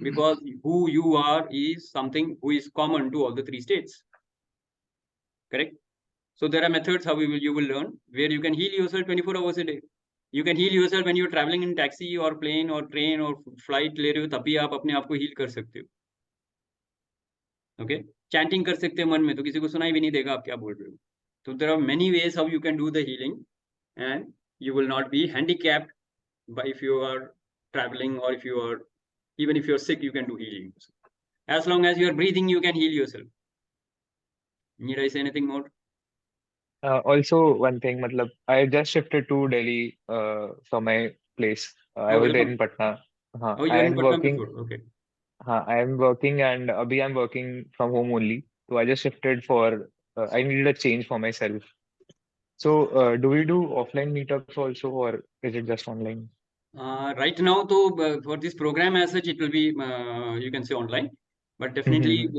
because who you are is something who is common to all the 3 states. Correct? So there are methods how you will learn where you can heal yourself 24 hours a day. You can heal yourself when you're traveling in taxi or plane or train or flight ले रहे हो, तभी आप अपने आप को heal कर सकते हो. Okay? Chanting कर सकते हो मन में, तो किसी को सुनाई भी नहीं देगा आप क्या बोल रहे हो. So there are many ways how you can do the healing, and you will not be handicapped by if you are traveling, or if you are, even if you're sick, you can do healing. As long as you are breathing, you can heal yourself. Need I say anything more?
Also one thing, मतलब I just shifted to Delhi from my place. I was there in Patna. हाँ,
Oh, you
I
were in
am
Patna
working.
before. Okay.
हाँ, I am working, and अभी I'm working from home only. So I just shifted for I needed a change for myself. So do we do offline meetups also, or is it just online?
Right now, though, for this program as such, it will be you can say online, but definitely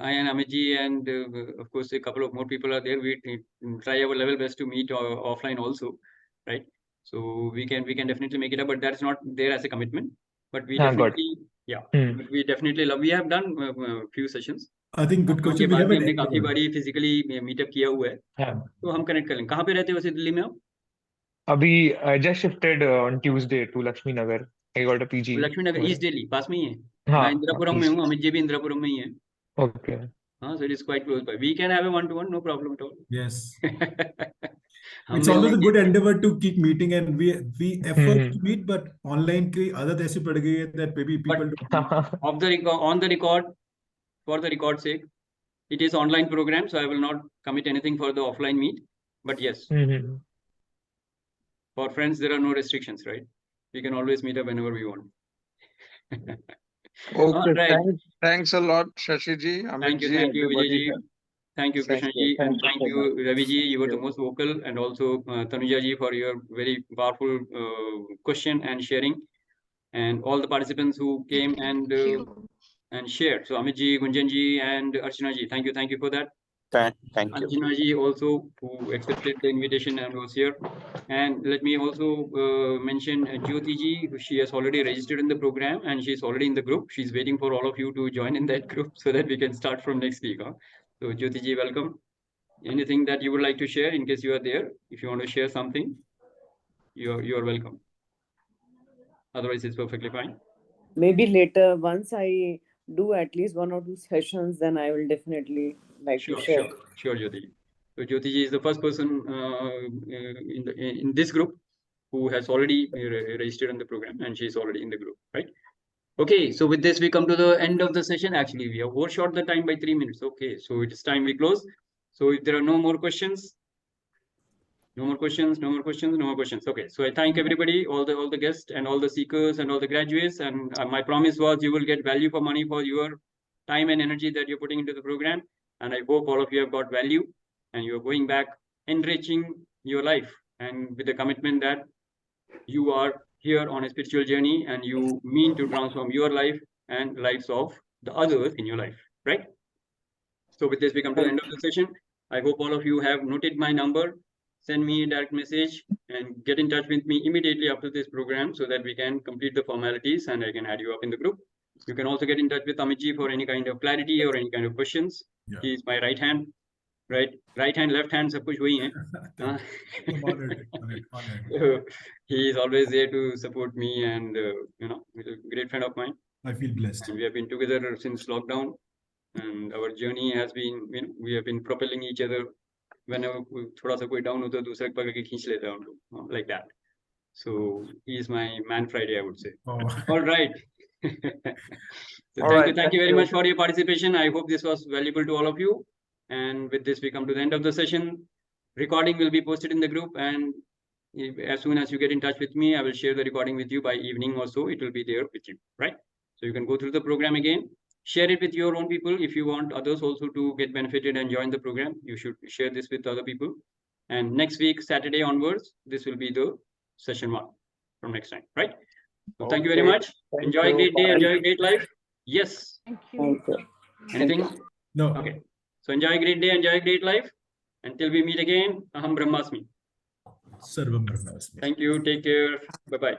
I and Amit and of course a couple of more people are there. We try our level best to meet offline also, right? So we can definitely make it up, but that's not there as a commitment. But we definitely, but we definitely love. We have done few sessions.
I think good question.
We have हमने काफी बारी physically meetup किया हुआ है. तो हम connect कर लेंगे. कहाँ पे रहते हो वैसे दिल्ली में आप?
अभी I just shifted on Tuesday to Lakshmi Nagar. I got a PG.
Laxmi Nagar East Delhi पास में ही है.
हाँ,
मैं इंदिरापुरम में हूँ, अमित जी भी इंदिरापुरम में ही है.
Okay.
हाँ, so it is quite close by. We can have a one-to-one, no problem at all.
Yes.
हम
It's
मिल
always a
लेंगे.
good endeavor to keep meeting, and we effort to meet, but online की आदत ऐसी पड़ गई है that maybe people don't.
On the record, for the record sake, it is online program, so I will not commit anything for the offline meet. But yes, for friends there are no restrictions, right? We can always meet up whenever we want.
Okay,
All right.
thanks a lot, Shashi ji.
Thank you, Vijay ji. Thank you, Krishna ji, and thank you, Ravi ji. You were the most vocal, and also Tanuja ji for your very powerful question and sharing, and all the participants who came and shared. So Amit ji, Gunjan ji, and Archana ji, thank you for that.
Thank you.
Archana ji also, who accepted the invitation and was here. And let me also mention Jyoti ji, who she has already registered in the program, and she's already in the group. She's waiting for all of you to join in that group so that we can start from next week. Huh? So Jyoti ji, welcome. Anything that you would like to share in case you are there? If you want to share something, you are welcome. Otherwise, it's perfectly fine.
Maybe later, once I do at least 1 or 2 sessions, then I will definitely like to share.
Sure, Jyoti. So Jyoti ji is the first person in this group who has already registered in the program, and she is already in the group, right? Okay, so with this, we come to the end of the session. Actually, we have overshot the time by 3 minutes. Okay, so it is time we close. So if there are no more questions, no more questions, no more questions, no more questions. Okay, so I thank everybody, all the guests and all the seekers and all the graduates. And my promise was you will get value for money for your time and energy that you're putting into the program. And I hope all of you have got value and you're going back enriching your life and with the commitment that you are here on a spiritual journey and you mean to transform your life and lives of the others in your life, right? So with this, we come to the end of the session. I hope all of you have noted my number. Send me a direct message and get in touch with me immediately after this program so that we can complete the formalities and I can add you up in the group. You can also get in touch with Amitji for any kind of clarity or any kind of questions.
Yeah.
He is my right hand. Right hand, left hand, सब कुछ वही है.
I'm honored.
He is always there to support me and you know, he's a great friend of mine.
I feel blessed.
And we have been together since lockdown. And our journey has been, you know, we have been propelling each other. Whenever thoda sa koi down hota, dusra ko pakad ke khinch leta hai hum log, like that. So he is my man Friday, I would say.
Oh.
All right. So thank you very much for your participation. I hope this was valuable to all of you. And with this, we come to the end of the session. Recording will be posted in the group, and as soon as you get in touch with me, I will share the recording with you by evening or so. It will be there with you, right? So you can go through the program again. Share it with your own people. If you want others also to get benefited and join the program, you should share this with other people. And next week, Saturday onwards, this will be the session 1 from next time, right? So thank you very much. Enjoy a great day. Enjoy a great life. Yes.
Thank you.
Anything?
No.
Okay. So enjoy a great day. Enjoy a great life. Until we meet again, Aham Brahmasmi.
Sarvam Brahmasmi.
Thank you. Take care. Bye-bye.